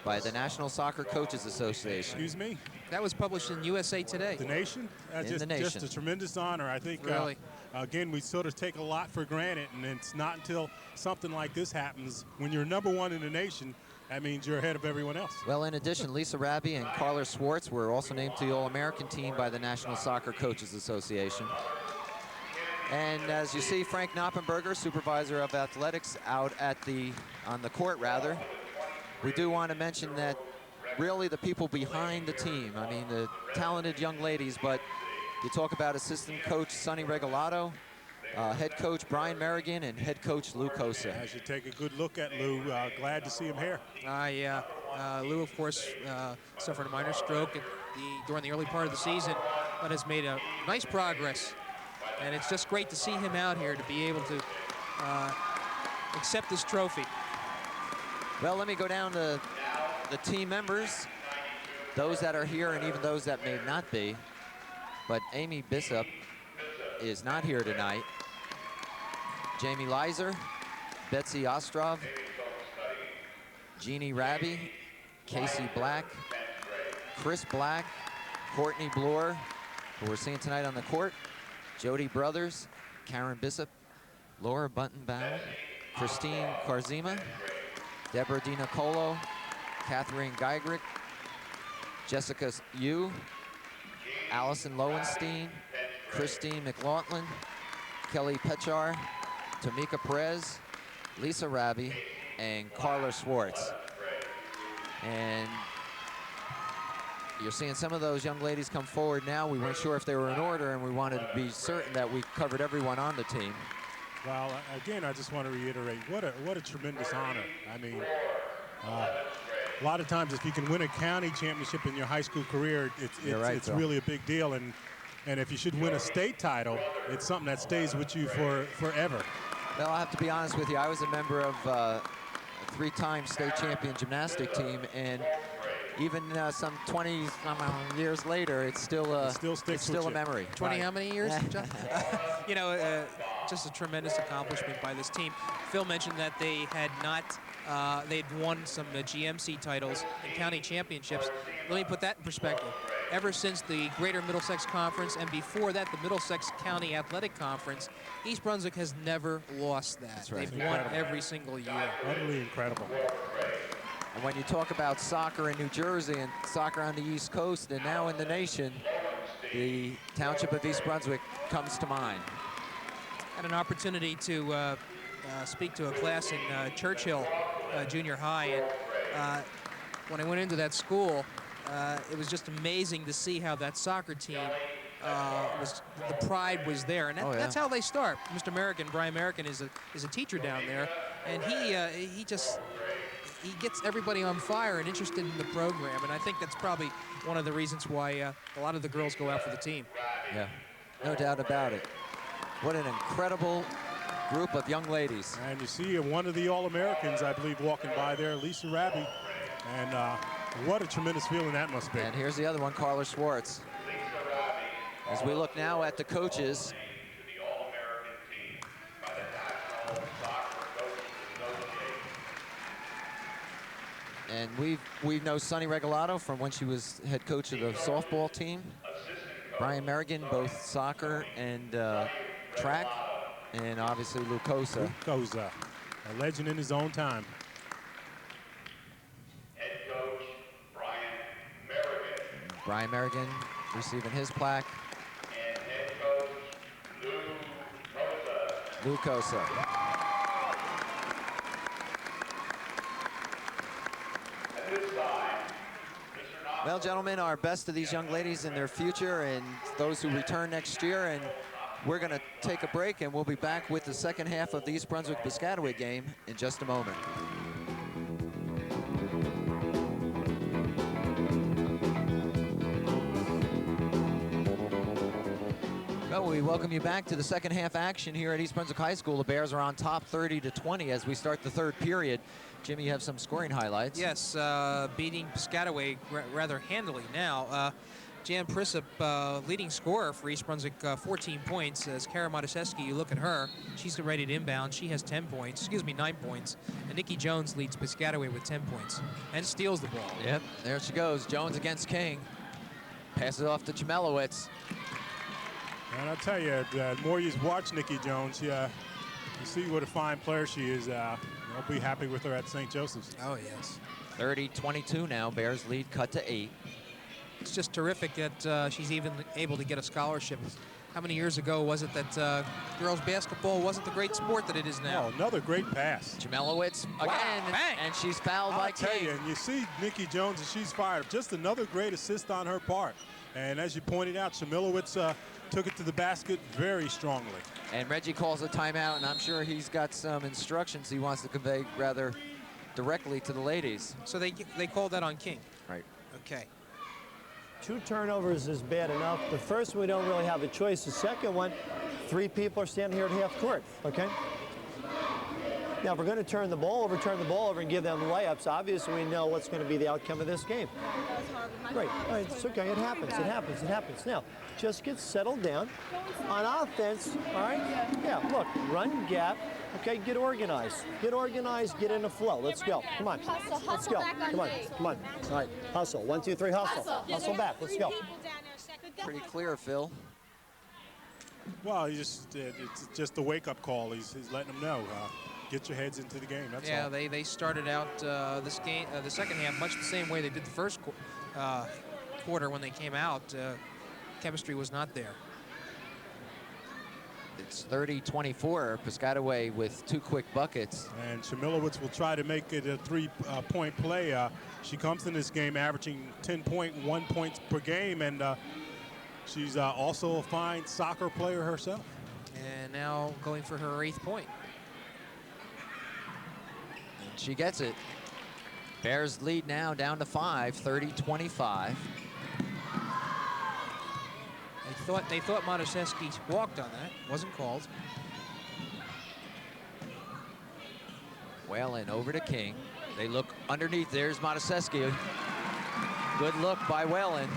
by the National Soccer Coaches Association. Excuse me? That was published in USA Today. The nation? That's In the nation. Just a tremendous honor. I think, Really. again, we sort of take a lot for granted, and it's not until something like this happens, when you're #1 in the nation, that means you're ahead of everyone else. Well, in addition, Lisa Raby and Carla Schwartz were also named to the All-American team by the National Soccer Coaches Association. And as you see, Frank Knoppenberger, supervisor of athletics, out on the court rather. We do want to mention that really the people behind the team, I mean the talented young ladies, but you talk about assistant coach Sonny Regalado, head coach Brian Merrigan, and head coach Lou Cosa. As you take a good look at Lou, glad to see him here. Yeah, Lou, of course, suffered a minor stroke during the early part of the season, but has made a nice progress. And it's just great to see him out here to be able to accept this trophy. Well, let me go down to the team members, those that are here and even those that may not be. But Amy Bishop is not here tonight. Jamie Leiser, Betsy Ostrov, Jeannie Raby, Casey Black, Chris Black, Courtney Bloor, who we're seeing tonight on the court, Jody Brothers, Karen Bishop, Laura Bunton-Bound, Christine Karzima, Deborah DiNicolo, Catherine Geigrick, Jessica Yu, Allison Lowenstein, Christine McLaughlin, Kelly Pechar, Tamika Perez, Lisa Raby, and Carla Schwartz. And you're seeing some of those young ladies come forward now. We weren't sure if they were in order, and we wanted to be certain that we covered everyone on the team. Well, again, I just want to reiterate, what a tremendous honor. I mean, a lot of times if you can win a county championship in your high school career, it's really a big deal. And if you should win a state title, it's something that stays with you forever. Well, I have to be honest with you. I was a member of a three-time state champion gymnastic team, and even some 20 years later, it's still a memory. 20 how many years, John? You know, just a tremendous accomplishment by this team. Phil mentioned that they had they'd won some GMC titles and county championships. Let me put that in perspective. Ever since the Greater Middlesex Conference, and before that, the Middlesex County Athletic Conference, East Brunswick has never lost that. That's right. They've won every single year. Utterly incredible. And when you talk about soccer in New Jersey and soccer on the East Coast and now in the nation, the Township of East Brunswick comes to mind. Had an opportunity to speak to a class in Churchill Junior High, and when I went into that school, it was just amazing to see how that soccer team the pride was there, and that's how they start. Mr. American, Brian American, is a teacher down there, and he gets everybody on fire and interested in the program, and I think that's probably one of the reasons why a lot of the girls go out for the team. Yeah, no doubt about it. What an incredible group of young ladies. And you see one of the All-Americans, I believe, walking by there, Lisa Raby, and what a tremendous feeling that must be. And here's the other one, Carla Schwartz. As we look now at the coaches, and we know Sonny Regalado from when she was head coach of the softball team. Brian Merrigan, both soccer and track, and obviously Lou Cosa. Cosa, a legend in his own time. Head coach Brian Merrigan. Brian Merrigan receiving his plaque. And head coach Lou Cosa. Lou Cosa. Well, gentlemen, our best to these young ladies in their future and those who return next year. And we're going to take a break, and we'll be back with the second half of the East Brunswick-Piscataway game in just a moment. Well, we welcome you back to the second half action here at East Brunswick High School. The Bears are on top 30-20 as we start the third period. Jimmy, you have some scoring highlights. Yes, beating Piscataway rather handily now. Jan Prissop, leading scorer for East Brunswick, 14 points. As Kara Matuszewski, you look at her, she's ready to inbound. She has 9 points. And Nikki Jones leads Piscataway with 10 points and steals the ball. Yep, there she goes. Jones against King. Passes it off to Chmelowitz. And I'll tell you, the more you watch Nikki Jones, you see what a fine player she is. They'll be happy with her at St. Joseph's. Oh, yes. 30-22 now. Bears lead cut to 8. It's just terrific that she's even able to get a scholarship. How many years ago was it that girls basketball wasn't the great sport that it is now? Oh, another great pass. Jamelowitz again, Bang. and she's fouled by I'll tell King. you, and you see Nikki Jones, and she's fired. Just another great assist on her part. And as you pointed out, Jamelowitz took it to the basket very strongly. And Reggie calls a timeout, and I'm sure he's got some instructions he wants to convey rather directly to the ladies. So they called that on King. Right. Okay. 2 turnovers is bad enough. The first one, we don't really have a choice. The second one, 3 people are standing here at half court, okay? Now, if we're going to turn the ball over and give them layups, obviously we know what's going to be the outcome of this game. Right. All right, it's okay. It happens. It happens. It happens. Now, just get settled down. On offense, all right? Yeah, look, run gap. Okay, get organized. Get organized, get in the flow. Let's go. Come on. Let's go. Come on. Come on. All right, hustle. 1, 2, 3, hustle. Hustle back. Let's go. Pretty clear, Phil. Well, it's just a wake-up call. He's letting them know. Get your heads into the game. That's all. Yeah, they started out this game, the second half, much the same way they did the first quarter when they came out. Chemistry was not there. It's 30-24. Piscataway with 2 quick buckets. And Jamelowitz will try to make it a 3-point play. She comes in this game averaging 10.1 points per game, and she's also a fine soccer player herself. And now going for her 8th point. And she gets it. Bears lead now down to 5, 30-25. They thought Matuszewski walked on that. Wasn't called. Whalen over to King. They look underneath. There's Matuszewski. Good look by Whalen.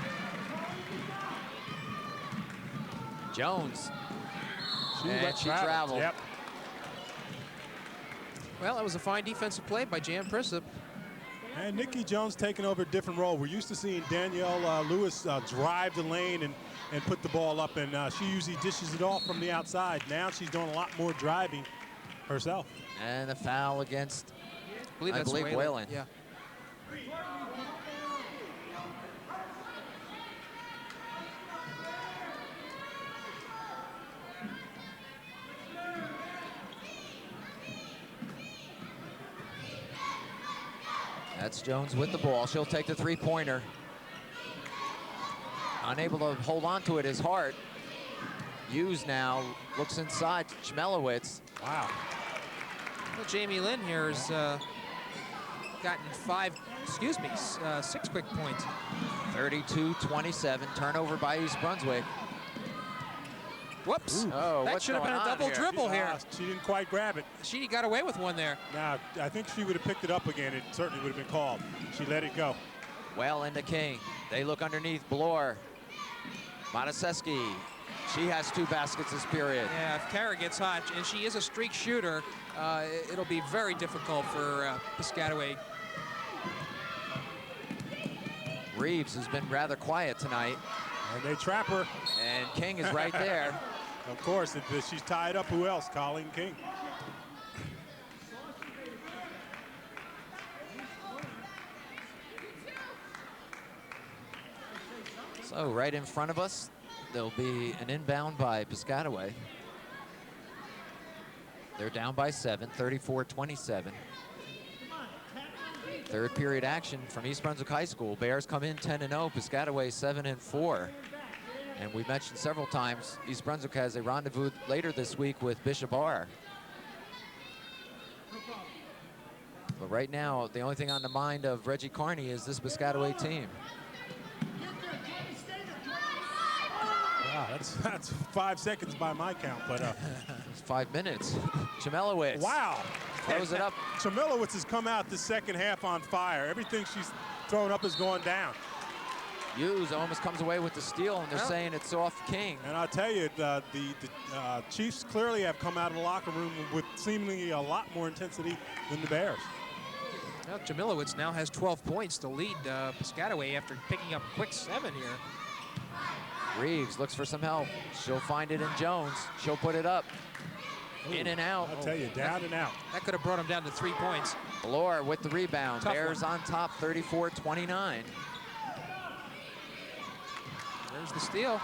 Jones. She traveled. Yep. Well, that was a fine defensive play by Jan Prissip. And Nikki Jones taking over a different role. We're used to seeing Danielle Lewis drive the lane and put the ball up, and she usually dishes it off from the outside. Now she's doing a lot more driving herself. And a foul against, I believe Whalen. Yeah. That's Jones with the ball. She'll take the 3-pointer. Unable to hold on to it is Hart. Hughes now looks inside. Jamelowitz. Wow. Well, Jamie Lynn here has gotten 6 quick points. 32-27. Turnover by East Brunswick. Whoops. Oh, that what's should have been going a on double here? dribble here. She didn't quite grab it. She got away with one there. Now, I think if she would have picked it up again, it certainly would have been called. She let it go. Well into King. They look underneath. Bloor. Matuszewski. She has 2 baskets this period. Yeah, if Kara gets hot, and she is a streak shooter, it'll be very difficult for Piscataway. Reeves has been rather quiet tonight. And they trap her. And King is right there. Of course, if she's tied up, who else? Colleen King. So right in front of us, there'll be an inbound by Piscataway. They're down by 7, 34-27. Third period action from East Brunswick High School. Bears come in 10-0, Piscataway 7-4. And we've mentioned several times, East Brunswick has a rendezvous later this week with Bishop R. But right now, the only thing on the mind of Reggie Carney is this Piscataway team. Wow, that's 5 seconds by my count, but It's 5 minutes. Jamelowitz. wow. Close it up. Jamelowitz has come out the second half on fire. Everything she's thrown up is going down. Hughes almost comes away with the steal, and they're saying it's off King. And I'll tell you, the Chiefs clearly have come out of the locker room with seemingly a lot more intensity than the Bears. Well, Jamilowitz now has 12 points to lead Piscataway after picking up a quick 7 here. Reeves looks for some help. She'll find it in Jones. She'll put it up. In and out. I'll tell you, down and out. That could have brought him down to 3 points. Bloor with the rebound. Tough Bears one. on top, 34-29. There's the steal.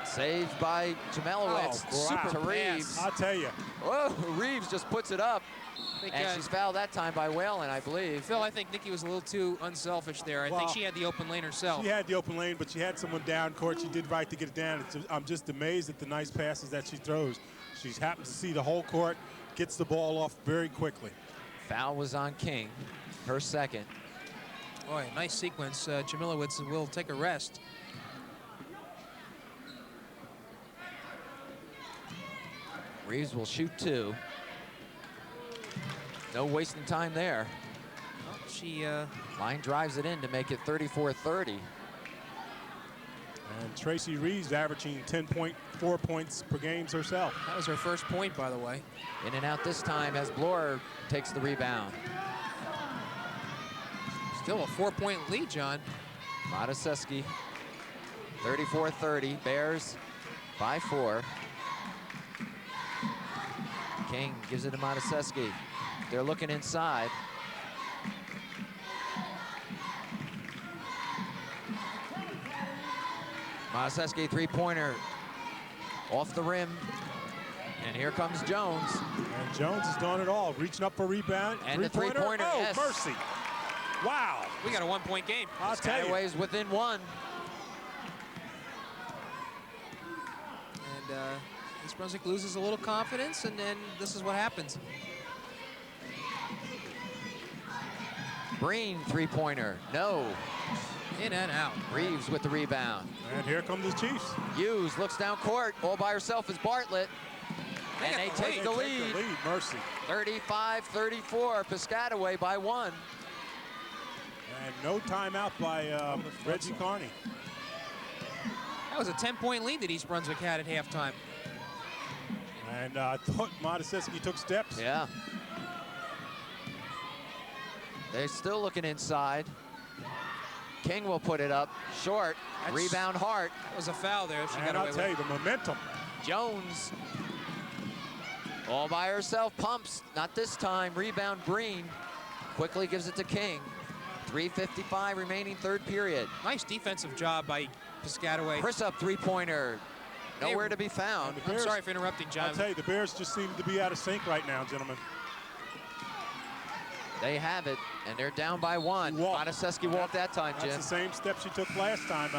Saved by Jamelowitz. Oh, Super to pass. Reeves. I'll tell you. Whoa, Reeves just puts it up. I think, And she's fouled that time by Whalen, I believe. Phil, I think Nikki was a little too unselfish there. I think Well, she had the open lane herself. She had the open lane, but she had someone down court. She did right to get it down. I'm just amazed at the nice passes that she throws. She happens to see the whole court, gets the ball off very quickly. Foul was on King, her second. Boy, nice sequence. Jamilowitz will take a rest. Reeves will shoot 2. No wasting time there. Well, she Line drives it in to make it 34-30. And Tracy Reeves averaging 10.4 points per game herself. that was her first point, by the way. In and out this time as Bloor takes the rebound. Still a 4-point lead, John. Mataseski, 34-30. Bears by 4. King gives it to Mataseski. They're looking inside. Mataseski, 3-pointer off the rim. And here comes Jones. And Jones is doing it all, reaching up for rebound. And the three-pointer, Oh, yes. mercy. Wow. We got a 1-point game. I'll tell you. Piscataway's within 1. And East Brunswick loses a little confidence, and then this is what happens. Breen, 3-pointer, no. In and out. Reeves with the rebound. And here come the Chiefs. Hughes looks down court, all by herself is Bartlett. And they got the take the They lead. take the lead, mercy. 35-34, Piscataway by 1. And no timeout by Reggie Carney. That was a 10-point lead that East Brunswick had at halftime. And I thought Mataseski took steps. Yeah. They're still looking inside. King will put it up, short, rebound Hart. That was a foul there. She got And away I'll tell you, with. the momentum. Jones, all by herself, pumps, not this time, rebound Breen. Quickly gives it to King. 3:55 remaining, third period. Nice defensive job by Piscataway. Chris up 3-pointer, nowhere to be found. And the I'm Bears- sorry for interrupting, John. I'll tell you, the Bears just seem to be out of sync right now, gentlemen. They have it, and they're down by 1. He walked. Mataseski walked that time, That's Jim. the same step she took last time.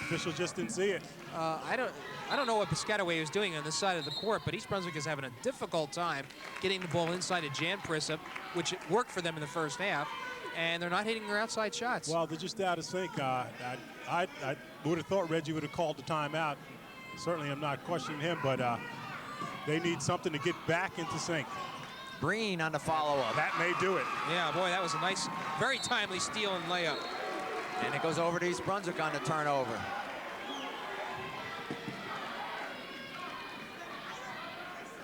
Official just didn't see it. I don't know what Piscataway is doing on this side of the court, but East Brunswick is having a difficult time getting the ball inside of Jan Prisup, which worked for them in the first half, and they're not hitting their outside shots. Well, they're just out of sync. I would have thought Reggie would have called the timeout. Certainly, I'm not questioning him, but they need something to get back into sync. Breen on the follow-up. That may do it. Yeah, boy, that was a nice, very timely steal and layup. And it goes over to East Brunswick on the turnover.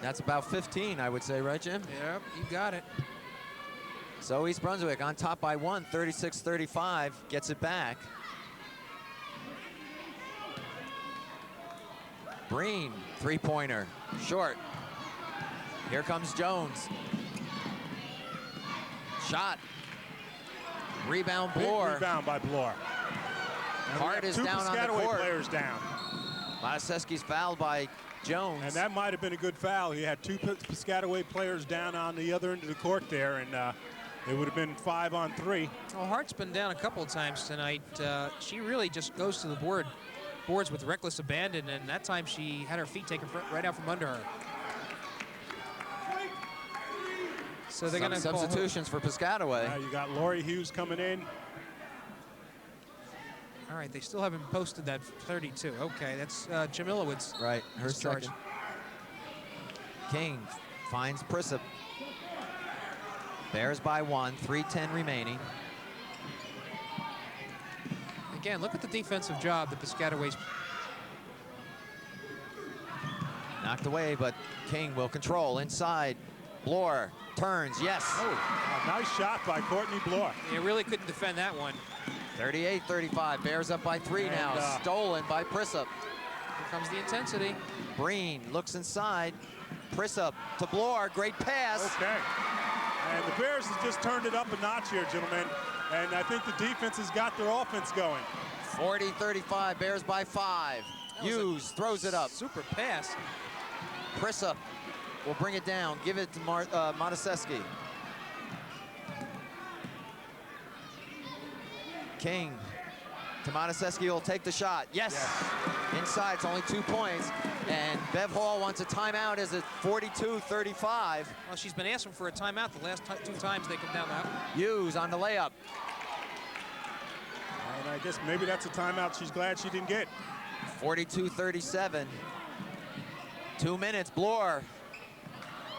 That's about 15, I would say, right, Jim? Yep, you got it. So East Brunswick on top by 1, 36-35, gets it back. Breen, 3-pointer, short. Here comes Jones. Shot. Rebound, Big Bloor. rebound by Bloor. And we Hart have is two down on the Piscataway court. players down. Mataseski's fouled by Jones. And that might have been a good foul. He had two Piscataway players down on the other end of the court there, and it would have been 5-on-3. Well, Hart's been down a couple of times tonight. She really just goes to the boards with reckless abandon, and that time she had her feet taken right out from under her. So they're Some going to call substitutions for Piscataway. You got Lori Hughes coming in. All right, they still haven't posted that 32. Okay, that's Jamilowitz. Right, her Discharge. second. King finds Prisup. Bears by 1, 3:10 remaining. Again, look at the defensive job that Piscataway's. Knocked away, but King will control inside. Bloor turns, yes. Oh, a nice shot by Courtney Bloor. They really couldn't defend that one. 38-35, Bears up by 3 And, now. Stolen by Prisup. Here comes the intensity. Breen looks inside. Prissa to Bloor, great pass. Okay. And the Bears have just turned it up a notch here, gentlemen. And I think the defense has got their offense going. 40-35, Bears by 5. Hughes throws it up. Super pass. Prissa will bring it down. Give it to Mataseski. King to Mataseski will take the shot. Yes. Inside, it's only 2 points. And Bev Hall wants a timeout as it's 42-35. Well, she's been asking for a timeout the last 2 times they come down the house. Hughes on the layup. And I guess maybe that's a timeout she's glad she didn't get. 42-37. 2 minutes. Bloor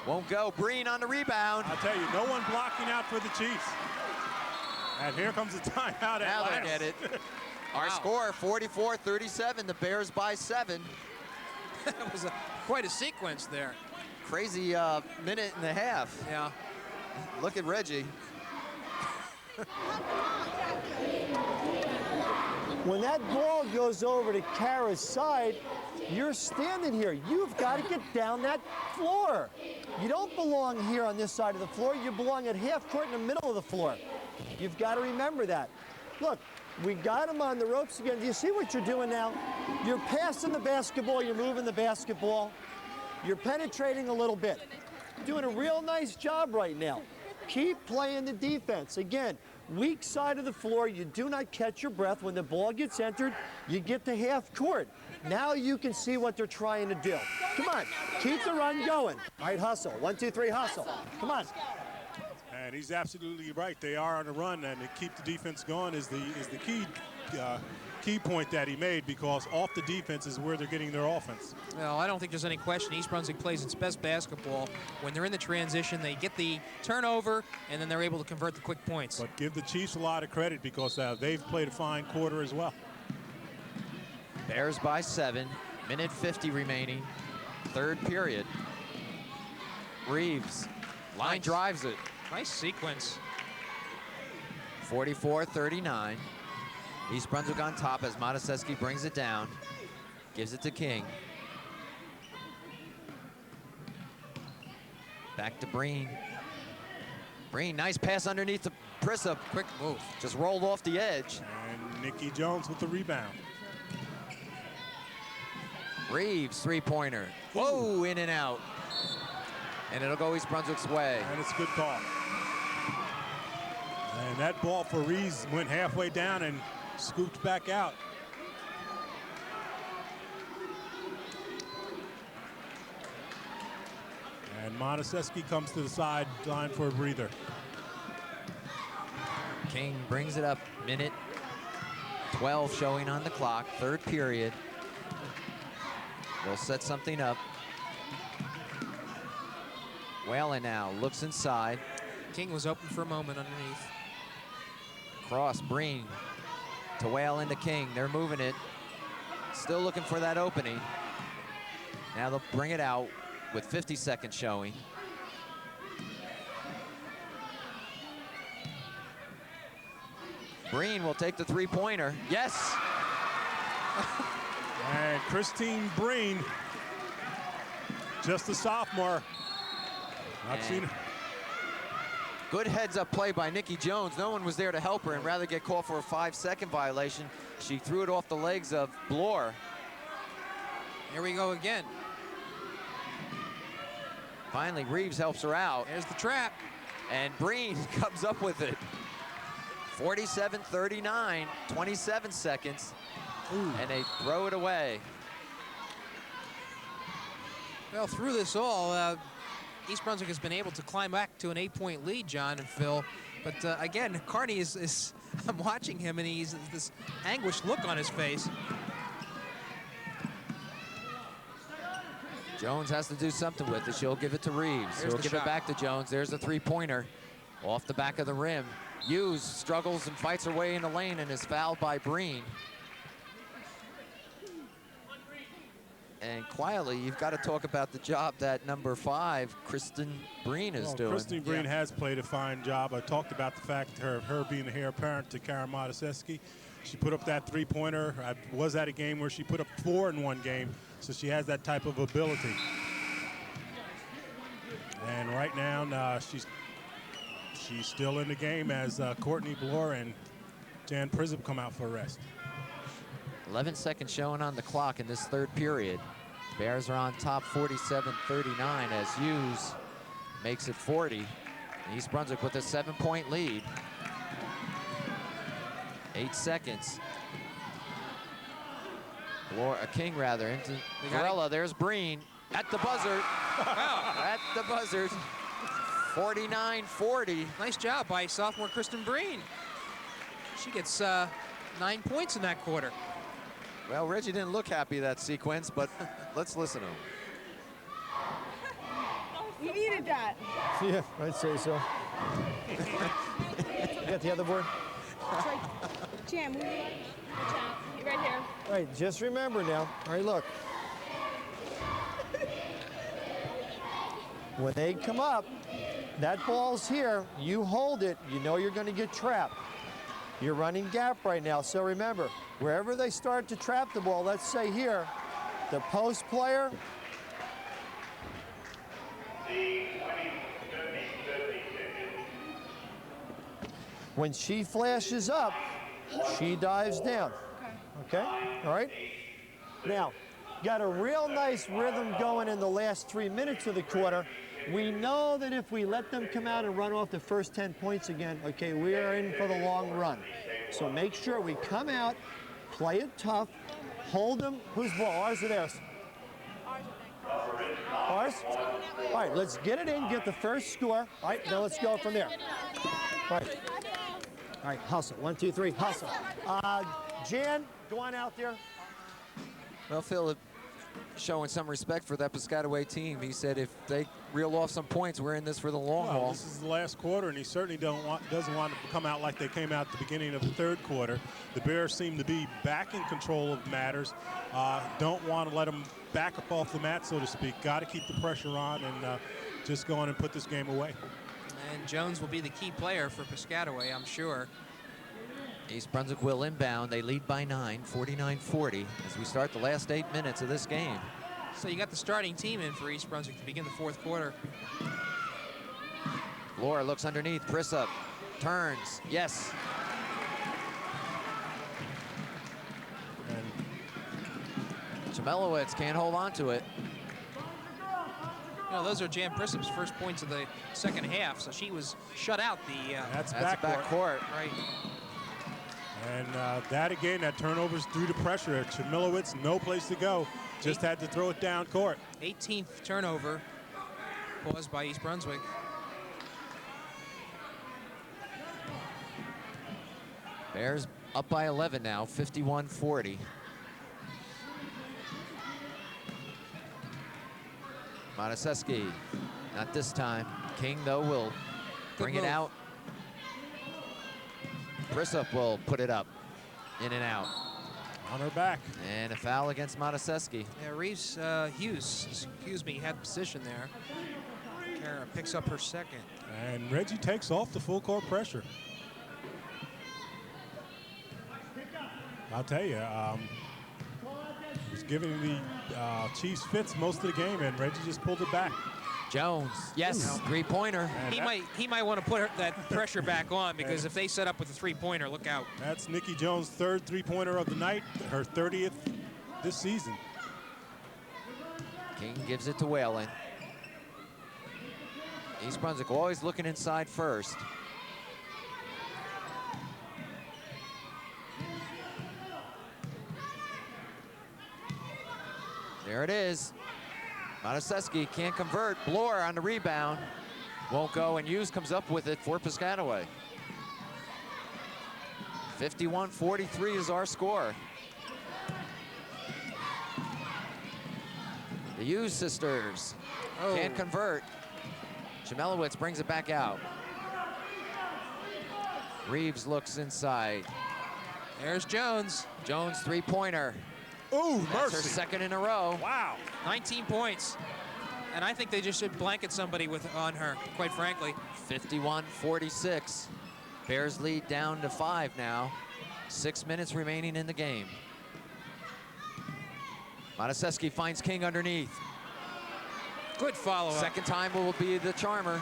won't go. Breen on the rebound. I'll tell you, no one blocking out for the Chiefs. And here comes a timeout at Now last. they get it. Our Wow. score, 44-37. The Bears by 7. That was quite a sequence there. Crazy minute and a half. Yeah. Look at Reggie. When that ball goes over to Kara's side, you're standing here. You've got to get down that floor. You don't belong here on this side of the floor. You belong at half court in the middle of the floor. You've got to remember that. Look, we got him on the ropes again. Do you see what you're doing now? You're passing the basketball. You're moving the basketball. You're penetrating a little bit. Doing a real nice job right now. Keep playing the defense. Again, weak side of the floor. You do not catch your breath. When the ball gets entered, you get to half court. Now you can see what they're trying to do. Come on, keep the run going. All right, hustle. 1, 2, 3, hustle. Come on. And he's absolutely right. They are on a run, and to keep the defense going is the key point that he made, because off the defense is where they're getting their offense. Well, I don't think there's any question. East Brunswick plays its best basketball when they're in the transition. They get the turnover, and then they're able to convert the quick points. But give the Chiefs a lot of credit, because they've played a fine quarter as well. Bears by 7. Minute 50 remaining. 3rd period. Reeves. Line drives it. Nice sequence. 44-39. East Brunswick on top as Mataseski brings it down. Gives it to King. Back to Breen. Breen, nice pass underneath to Prissa. Quick move. Just rolled off the edge. And Nikki Jones with the rebound. Reeves, three-pointer. Whoa, in and out. And it'll go East Brunswick's way. And it's a good call. And that ball for Reeves went halfway down and scooped back out. And Mataseski comes to the sideline for a breather. King brings it up. Minute 12 showing on the clock. 3rd period. They'll set something up. Whalen now looks inside. King was open for a moment underneath. Cross, Breen to Whalen to King. They're moving it. Still looking for that opening. Now they'll bring it out with 50 seconds showing. Breen will take the three-pointer. Yes! And Christine Breen, just a sophomore. I've seen her. Good heads-up play by Nikki Jones. No one was there to help her and rather get called for a 5-second violation. She threw it off the legs of Bloor. Here we go again. Finally, Reeves helps her out. There's the trap. And Breen comes up with it. 47-39, 27 seconds. Ooh. And they throw it away. Well, through this all, East Brunswick has been able to climb back to an 8-point lead, John and Phil. But again, Carney is I'm watching him, and he's this anguished look on his face. Jones has to do something with it. She'll give it to Reeves. There's She'll the give shot. it back to Jones. There's the three-pointer off the back of the rim. Hughes struggles and fights her way in the lane and is fouled by Breen. And quietly, you've got to talk about the job that number 5, Kristen Breen, is doing. Christine Breen has played a fine job. I talked about the fact of her being a heir apparent to Kara Mataseski. She put up that three-pointer. I was at a game where she put up 4 in one game, so she has that type of ability. And right now, she's still in the game as Courtney Bloor and Jan Prizup come out for a rest. 11 seconds showing on the clock in this third period. Bears are on top 47-39 as Hughes makes it 40. East Brunswick with a 7-point lead. 8 seconds. King rather into Varela. There's Breen at the buzzer. Wow. At the buzzer. 49-40. Nice job by sophomore Kristen Breen. She gets 9 points in that quarter. Well, Reggie didn't look happy that sequence, but let's listen to him. You needed that. Yeah, I'd say so. You got the other board? Jam, move it. Right here. All right, just remember now. All right, look. When they come up, that ball's here. You hold it. You know you're going to get trapped. You're running gap right now. So remember, wherever they start to trap the ball, let's say here, the post player. When she flashes up, she dives down. Okay? All right? Now, got a real nice rhythm going in the last 3 minutes of the quarter. We know that if we let them come out and run off the first 10 points again, okay, we are in for the long run. So make sure we come out, play it tough, hold them. Whose ball? Ours or theirs? Ours? All right, let's get it in, get the first score. All right, now let's go from there. All right. All right, hustle. 1, 2, 3, hustle. Jan, go on out there. Well, Phil, showing some respect for that Piscataway team. He said if they reel off some points, we're in this for the long haul. This is the last quarter, and he certainly doesn't want to come out like they came out at the beginning of the third quarter. The Bears seem to be back in control of matters. Don't want to let them back up off the mat, so to speak. Got to keep the pressure on and just go on and put this game away. And Jones will be the key player for Piscataway, I'm sure. East Brunswick will inbound. They lead by 9, 49-40, as we start the last 8 minutes of this game. So you got the starting team in for East Brunswick to begin the fourth quarter. Laura looks underneath. Prizup turns. Yes. And Jamelowitz can't hold on to it. You know, those are Jan Prisup's first points of the second half, so she was shut out the That's back court. right. And that again, that turnovers through the pressure. Chmielewicz, no place to go. Just had to throw it down court. 18th turnover caused by East Brunswick. Bears up by 11 now, 51-40. Mataseski, not this time. King, though, will bring it out. Prizup will put it up, in and out. On her back. And a foul against Mataseski. Yeah, Reeves Hughes, had position there. Kara picks up her second. And Reggie takes off the full court pressure. I'll tell you, was giving the Chiefs fits most of the game, and Reggie just pulled it back. Jones, yes, three-pointer. He might want to put that pressure back on, because if they set up with a three-pointer, look out. That's Nikki Jones' third three-pointer of the night, her 30th this season. King gives it to Whalen. East Brunswick always looking inside first. There it is. Mataseski can't convert. Bloor on the rebound. Won't go, and Hughes comes up with it for Piscataway. 51-43 is our score. The Hughes sisters can't convert. Chmielewicz brings it back out. Reeves looks inside. There's Jones. Jones three-pointer. Ooh, That's mercy. her second in a row. Wow. 19 points. And I think they just should blanket somebody on her, quite frankly. 51-46. Bears lead down to 5 now. 6 minutes remaining in the game. Mataseski finds King underneath. Good follow-up. Second time will be the charmer.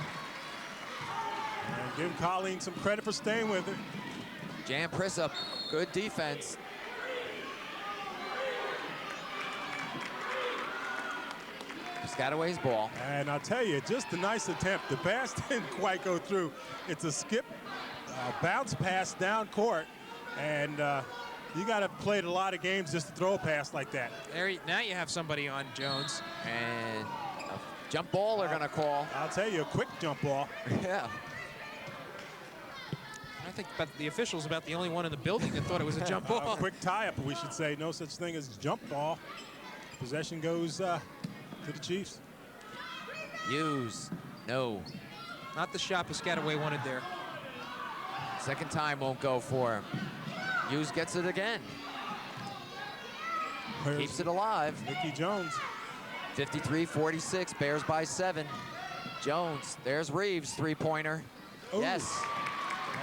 And give Colleen some credit for staying with it. Jan Prissup, good defense. Piscataway's ball. And I'll tell you, just a nice attempt. The pass didn't quite go through. It's a skip, bounce pass down court, and you got to play a lot of games just to throw a pass like that. Now you have somebody on Jones. And a jump ball they're gonna call. I'll tell you, a quick jump ball. Yeah. I think the official's about the only one in the building that thought it was a jump ball. Quick tie-up, we should say. No such thing as jump ball. Possession goes to the Chiefs. Hughes, no. Not the shot Piscataway wanted there. Second time won't go for him. Hughes gets it again. Keeps it alive. Nikki Jones. 53-46, Bears by 7. Jones, there's Reeves, three-pointer. Ooh. Yes.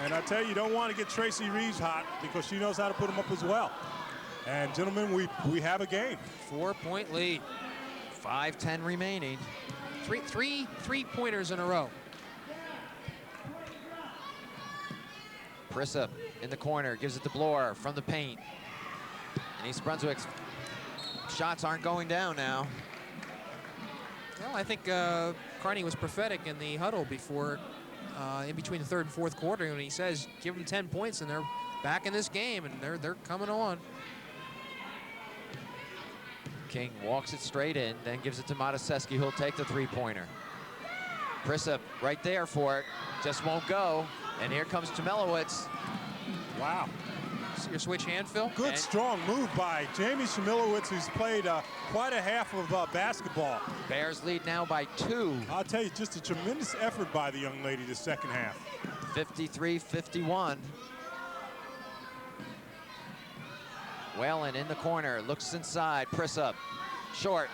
And I tell you, you don't want to get Tracy Reeves hot because she knows how to put them up as well. And gentlemen, we have a game. 4-point lead. 5:10 remaining. Three-pointers in a row. Prissup in the corner, gives it to Bloor from the paint. And East Brunswick's shots aren't going down now. Well, I think Carney was prophetic in the huddle before, in between the third and fourth quarter, when he says, give them 10 points, and they're back in this game, and they're coming on. King walks it straight in, then gives it to Mataseski, who'll take the three-pointer. Prissup right there for it, just won't go. And here comes Chmielewicz. Wow. See your switch hand, Phil? Good, strong move by Jamie Chmielewicz, who's played quite a half of basketball. Bears lead now by 2. I'll tell you, just a tremendous effort by the young lady this second half. 53-51. Whalen in the corner, looks inside, Prissup, short,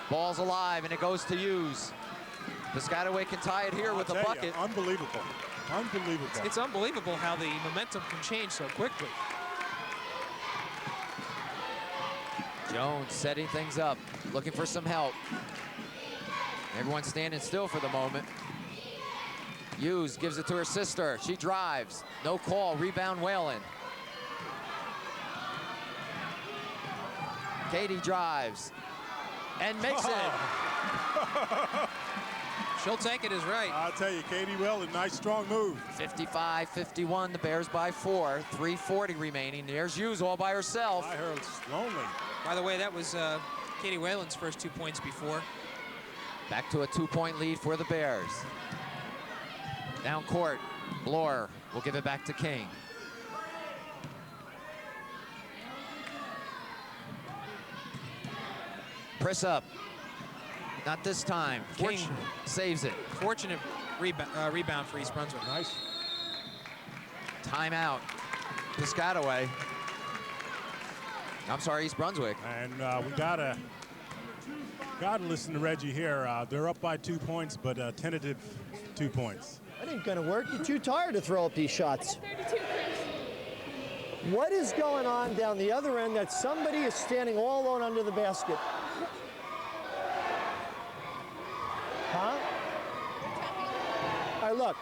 ball's alive, and it goes to Hughes. Piscataway can tie it here with a bucket. Unbelievable, unbelievable. It's unbelievable how the momentum can change so quickly. Jones setting things up, looking for some help. Everyone's standing still for the moment. Hughes gives it to her sister, she drives, no call, rebound Whalen. Katie drives and makes it. She'll take it as right. I'll tell you, Katie Whalen, nice strong move. 55-51, the Bears by 4, 3:40 remaining. There's Hughes all by herself. By her, it's lonely. By the way, that was Katie Whalen's first 2 points before. Back to a 2-point lead for the Bears. Down court, Bloor will give it back to King. Prissup, not this time. King saves it. Fortunate rebound for East Brunswick. Nice. Timeout, Piscataway. I'm sorry, East Brunswick. And we gotta listen to Reggie here. They're up by 2 points, but tentative 2 points. That ain't gonna work. You're too tired to throw up these shots. What is going on down the other end that somebody is standing all alone under the basket? Huh? All right, look.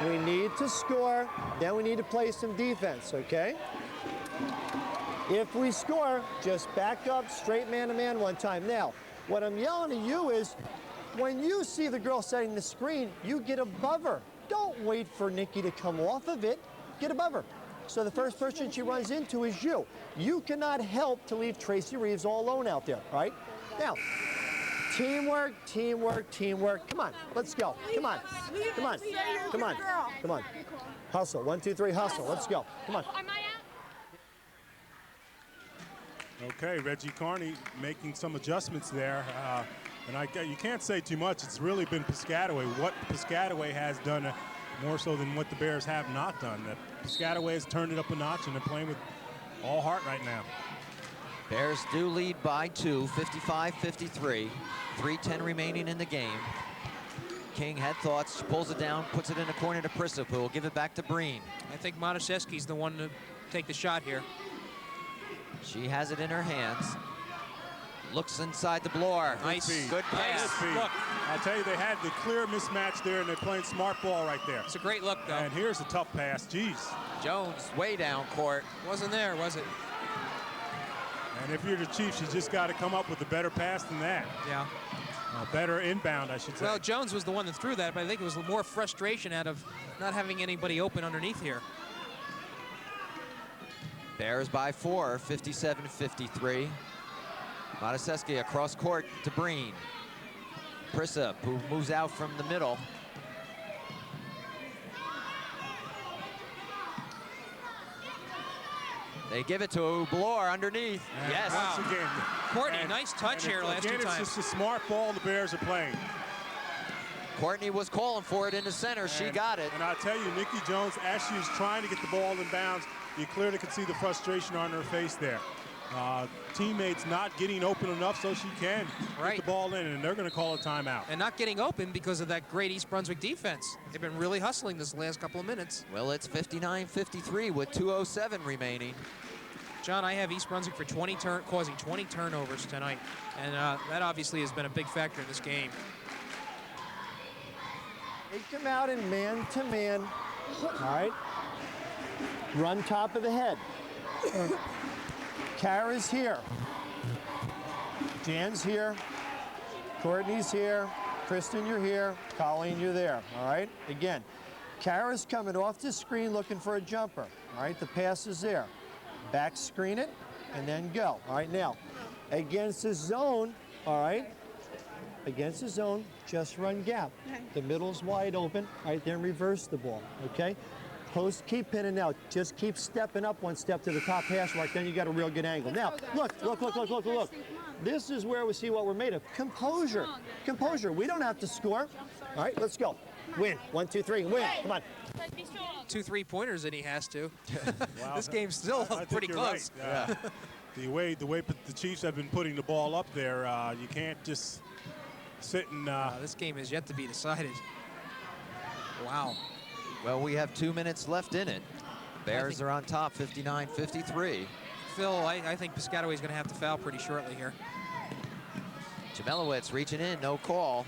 We need to score, then we need to play some defense, okay? If we score, just back up, straight man-to-man one time. Now, what I'm yelling at you is, when you see the girl setting the screen, you get above her. Don't wait for Nikki to come off of it. Get above her. So the first person she runs into is you. You cannot help to leave Tracy Reeves all alone out there, all right? Now, teamwork, teamwork, teamwork. Come on, let's go. Come on, come on, come on, come on. Hustle, 1, 2, 3, hustle. Let's go. Come on. Okay, Reggie Carney making some adjustments there. And you can't say too much. It's really been Piscataway. What Piscataway has done more so than what the Bears have not done. Piscataway has turned it up a notch, and they're playing with all heart right now. Bears do lead by 2, 55-53. 3:10 remaining in the game. King had thoughts, pulls it down, puts it in the corner to Prissup, who will give it back to Breen. I think Mataseski's the one to take the shot here. She has it in her hands. Looks inside the Bloor. Nice. feed. Good pass. Nice. Speed. Look. I'll tell you, they had the clear mismatch there, and they're playing smart ball right there. It's a great look, though. And here's a tough pass. Jeez. Jones way down court. Wasn't there, was it? And if you're the Chiefs, you just got to come up with a better pass than that. Yeah. A better inbound, I should say. Well, Jones was the one that threw that, but I think it was more frustration out of not having anybody open underneath here. Bears by 4, 57-53. Mataseski across court to Breen. Prissa, who moves out from the middle. They give it to Bloor underneath. And Yes. Once again. Courtney, and- nice touch and here last two again, times. it's just a smart ball the Bears are playing. Courtney was calling for it in the center. She And- got it. And I tell you, Nikki Jones, as she was trying to get the ball in bounds, you clearly could see the frustration on her face there. Teammates not getting open enough so she can Right. get the ball in, and they're going to call a timeout. And not getting open because of that great East Brunswick defense. They've been really hustling this last couple of minutes. Well, it's 59-53 with 2:07 remaining. John, I have East Brunswick for causing 20 turnovers tonight, and that obviously has been a big factor in this game. Take them out in man-to-man. All right. Run top of the head. Kara's here. Jan's here. Courtney's here. Kristen, you're here. Colleen, you're there. All right. Again, Kara's coming off the screen looking for a jumper. All right. The pass is there. Back screen it and then go. All right. Now, against the zone. All right. Against the zone, just run gap. The middle's wide open. All right. Then reverse the ball. Okay. Post, keep pinning out. Just keep stepping up one step to the top hash mark. Then you got a real good angle. Now, look. This is where we see what we're made of. Composure. Composure. We don't have to score. All right, let's go. Win. 1, 2, 3. Win. Come on. 2 3-pointers that he has to. Wow. This game's still I think pretty you're close. right. The way the Chiefs have been putting the ball up there, you can't just sit and. This game is yet to be decided. Wow. Well, we have 2 minutes left in it. Bears are on top, 59-53. Phil, I think Piscataway's going to have to foul pretty shortly here. Jamelowitz reaching in, no call.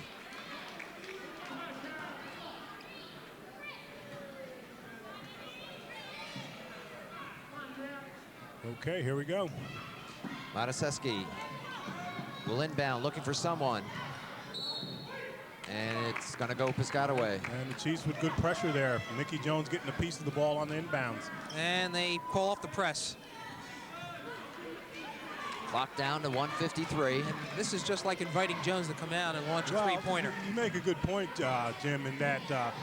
Okay, here we go. Mataseski will inbound, looking for someone. And it's going to go Piscataway. And the Chiefs with good pressure there. Nikki Jones getting a piece of the ball on the inbounds. And they call off the press. Clock down to 1:53. This is just like inviting Jones to come out and launch a three-pointer. You make a good point, Jim, in that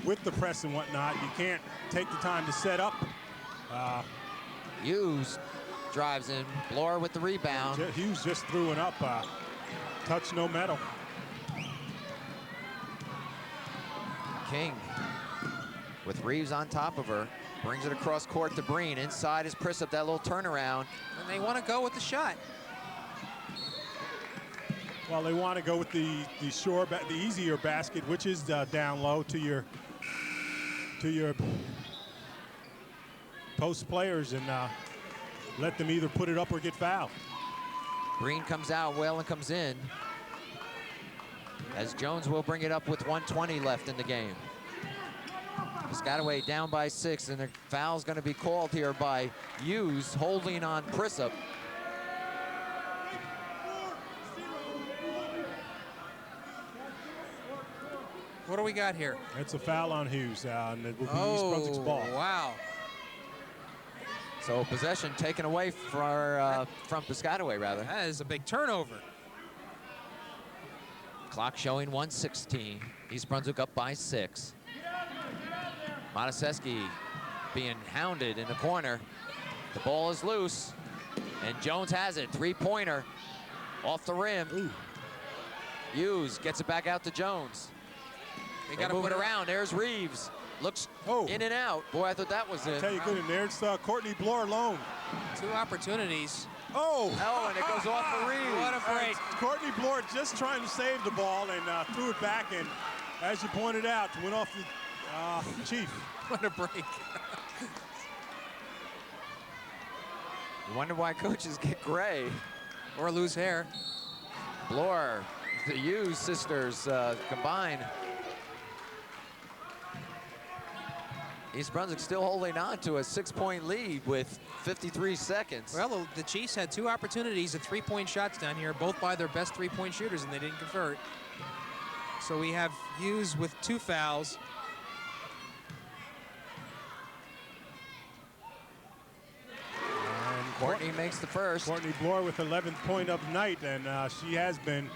with the press and whatnot, you can't take the time to set up. Hughes drives in. Bloor with the rebound. Hughes just threw it up. Touch no metal. King with Reeves on top of her. Brings it across court to Breen. Inside is Prisup, that little turnaround. And they want to go with the shot. Well, they want to go with the easier basket, which is down low to your post players, and let them either put it up or get fouled. Breen comes out, Whalen comes in. As Jones will bring it up with 1:20 left in the game. Piscataway down by 6, and the foul's going to be called here by Hughes, holding on Prisup. What do we got here? It's a foul on Hughes, and it will be East Brunswick's ball. Wow. So possession taken away from Piscataway, rather. That is a big turnover. Clock showing 1:16. East Brunswick up by 6. Mataseski being hounded in the corner. The ball is loose, and Jones has it. Three-pointer off the rim. Ooh. Hughes gets it back out to Jones. They move it around. There's Reeves. Looks in and out. Boy, I thought that was it. Tell you good, and there's Courtney Bloor alone. 2 opportunities. Oh, and it goes off for Reeves. What a break. Courtney Bloor just trying to save the ball and threw it back, and as you pointed out, went off the Chief. What a break. You wonder why coaches get gray. Or lose hair. Bloor, the Hughes sisters combined. East Brunswick still holding on to a 6-point lead with 53 seconds. Well, the Chiefs had 2 opportunities at 3-point shots down here, both by their best 3-point shooters, and they didn't convert. So we have Hughes with 2 fouls. And Courtney makes the first. Courtney Bloor with 11th point of the night, and she has been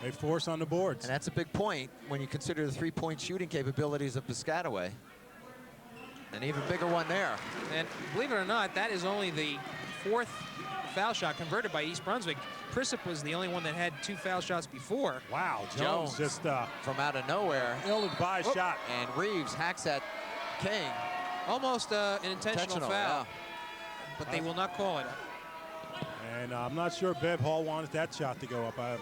a force on the boards. And that's a big point when you consider the 3-point shooting capabilities of Piscataway. An even bigger one there. And believe it or not, that is only the 4th foul shot converted by East Brunswick. Prissip was the only one that had 2 foul shots before. Wow, Jones just from out of nowhere. ill-advised shot. And Reeves hacks at King. Almost an intentional foul, yeah. but they will not call it. And I'm not sure Bev Hall wanted that shot to go up.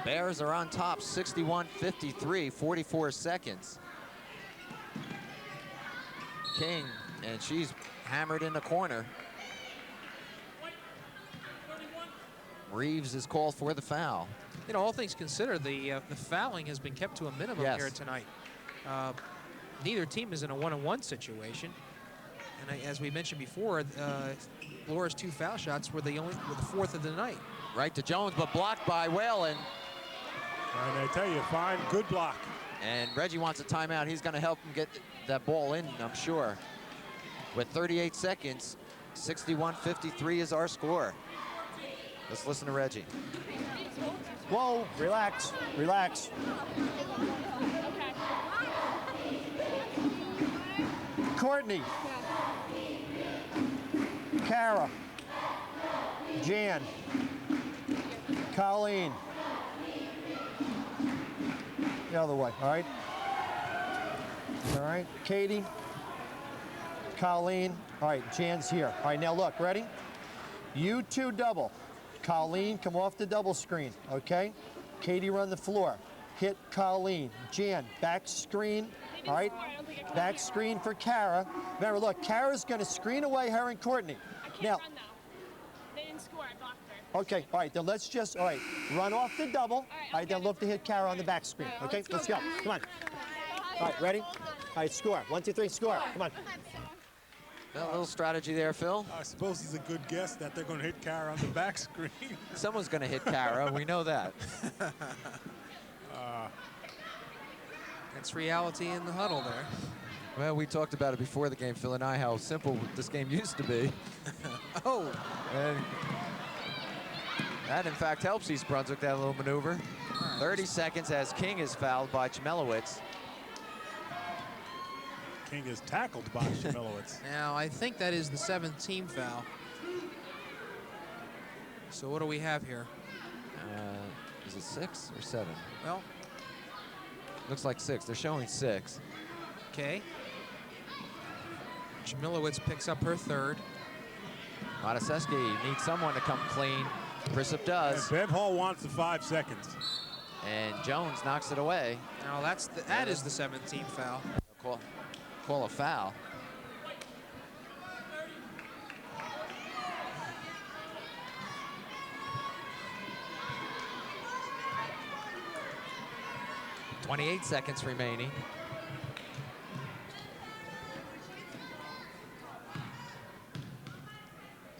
Bears are on top, 61-53, 44 seconds. King, and she's hammered in the corner. Reeves is called for the foul. You know, all things considered, the fouling has been kept to a minimum Yes. here tonight. Neither team is in a 1-on-1 situation. And as we mentioned before, Bloor's 2 foul shots were the 4th of the night. Right to Jones, but blocked by Whalen. And I tell you, fine, good block. And Reggie wants a timeout. He's going to help him get that ball in, I'm sure. With 38 seconds, 61-53 is our score. Let's listen to Reggie. Whoa, relax, relax. Courtney. Kara. Jan. Colleen. The other way, all right? All right, Katie. Colleen. All right, Jan's here. All right, now look, ready? You 2 double. Colleen, come off the double screen, okay? Katie, run the floor. Hit Colleen. Jan, back screen, all right? Back screen for Kara. Remember, look, Kara's going to screen away her and Courtney. I can't Now, run though. They didn't score. I blocked her. okay, all right, then let's just, all right, run off the double. All right, then look to hit Kara on the back screen, okay? Let's go, come on. All right, ready? All right, score. 1, 2, 3, score. Come on. A little strategy there, Phil. I suppose it's a good guess that they're going to hit Kara on the back screen. Someone's going to hit Kara. We know that. That's reality in the huddle there. Well, we talked about it before the game, Phil and I, how simple this game used to be. Oh, And that, in fact, helps East Brunswick, that little maneuver. 30 seconds as King is fouled by Chmielewicz. King is tackled by Chmielewicz. now I think that is the 7th team foul. So what do we have here? Is it 6 or 7? Well, Looks like 6. They're showing 6. okay. Chmielewicz picks up her 3rd. Mataseski needs someone to come clean. Prissip does. Bev Hall wants the 5 seconds. And Jones knocks it away. Now that is the 7th team foul. Call a foul. .28 seconds remaining.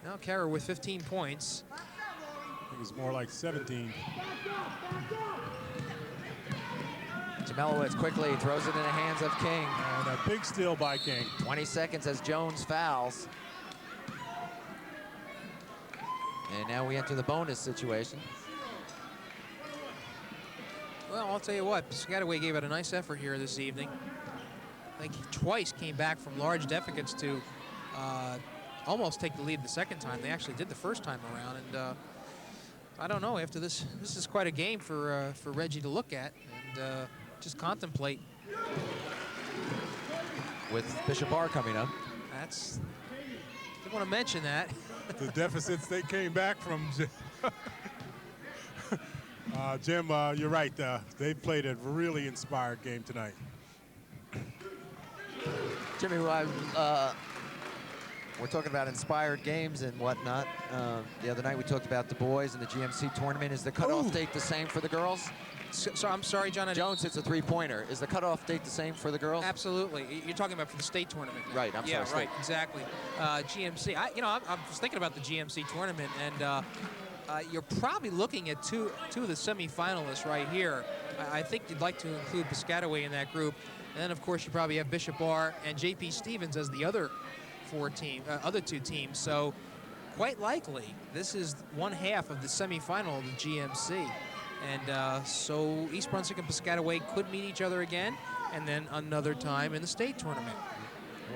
Now Kara with 15 points. I think it's more like 17. Chmielewicz quickly throws it in the hands of King. And a big steal by King. 20 seconds as Jones fouls. And now we enter the bonus situation. Well, I'll tell you what, Piscataway gave it a nice effort here this evening. I think twice came back from large deficits to almost take the lead the second time. They actually did the first time around, and I don't know, after this is quite a game for Reggie to look at and just contemplate. With Bishop R coming up. Didn't want to mention that. The deficits they came back from. Jim, you're right. They played a really inspired game tonight. Jimmy, We're talking about inspired games and whatnot. The other night we talked about the boys and the GMC tournament. Is the cutoff date the same for the girls? So I'm sorry, John. Jones hits a three-pointer. Is the cutoff date the same for the girls? Absolutely. You're talking about for the state tournament. Now. Right. I'm sorry. Yeah. Right. Exactly. GMC. I was thinking about the GMC tournament, and you're probably looking at two of the semifinalists right here. I think you'd like to include Piscataway in that group, and then of course you probably have Bishop Bar and J.P. Stevens as the other other two teams. So quite likely this is one half of the semifinal of the GMC. And so East Brunswick and Piscataway could meet each other again, and then another time in the state tournament.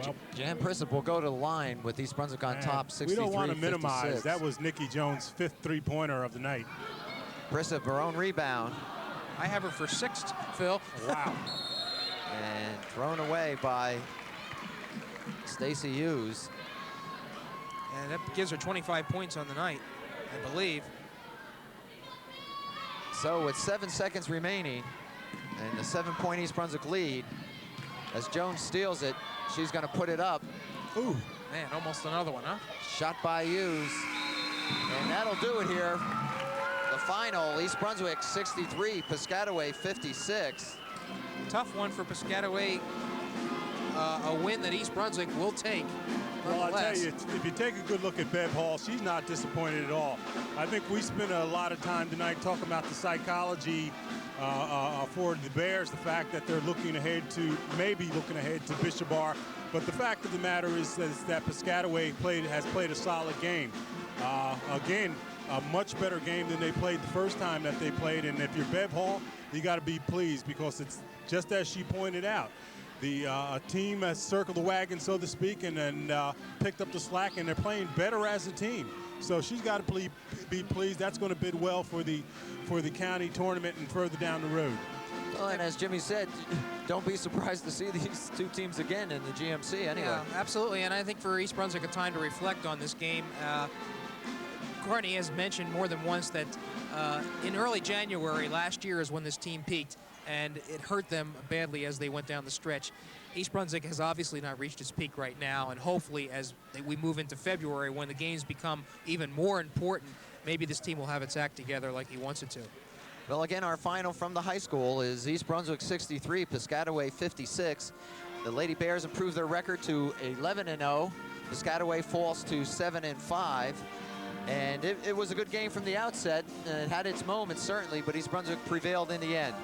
Well, Jan Prissip will go to the line with East Brunswick on top, 63-56. We don't want to minimize. That was Nikki Jones' 5th three-pointer of the night. Prissip, her own rebound. I have her for 6th, Phil. Wow. And thrown away by Stacy Hughes. And that gives her 25 points on the night, I believe. So with 7 seconds remaining and the 7-point East Brunswick lead, as Jones steals it, she's going to put it up. Ooh, man, almost another one, huh? Shot by Hughes. And that'll do it here. The final, East Brunswick 63, Piscataway 56. Tough one for Piscataway. A win that East Brunswick will take. Well, I tell you, if you take a good look at Bev Hall, she's not disappointed at all. I think we spent a lot of time tonight talking about the psychology for the Bears, the fact that they're maybe looking ahead to Bishop Bar. But the fact of the matter is that Piscataway has played a solid game. Again, a much better game than they played the first time that they played. And if you're Bev Hall, you got to be pleased, because it's just as she pointed out. The team has circled the wagon, so to speak, and then picked up the slack, and they're playing better as a team. So she's got to be pleased. That's going to bid well for the county tournament and further down the road. Well, and as Jimmy said, don't be surprised to see these two teams again in the GMC anyway. Yeah, absolutely. And I think for East Brunswick, a time to reflect on this game. Carney has mentioned more than once that in early January last year is when this team peaked, and it hurt them badly as they went down the stretch. East Brunswick has obviously not reached its peak right now, and hopefully as we move into February, when the games become even more important, maybe this team will have its act together like he wants it to. Well, again, our final from the high school is East Brunswick 63, Piscataway 56. The Lady Bears improved their record to 11-0. Piscataway falls to 7-5. And it was a good game from the outset. It had its moments, certainly, but East Brunswick prevailed in the end.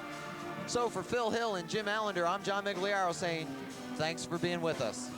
So for Phil Hill and Jim Allinder, I'm John Meggiolaro saying thanks for being with us.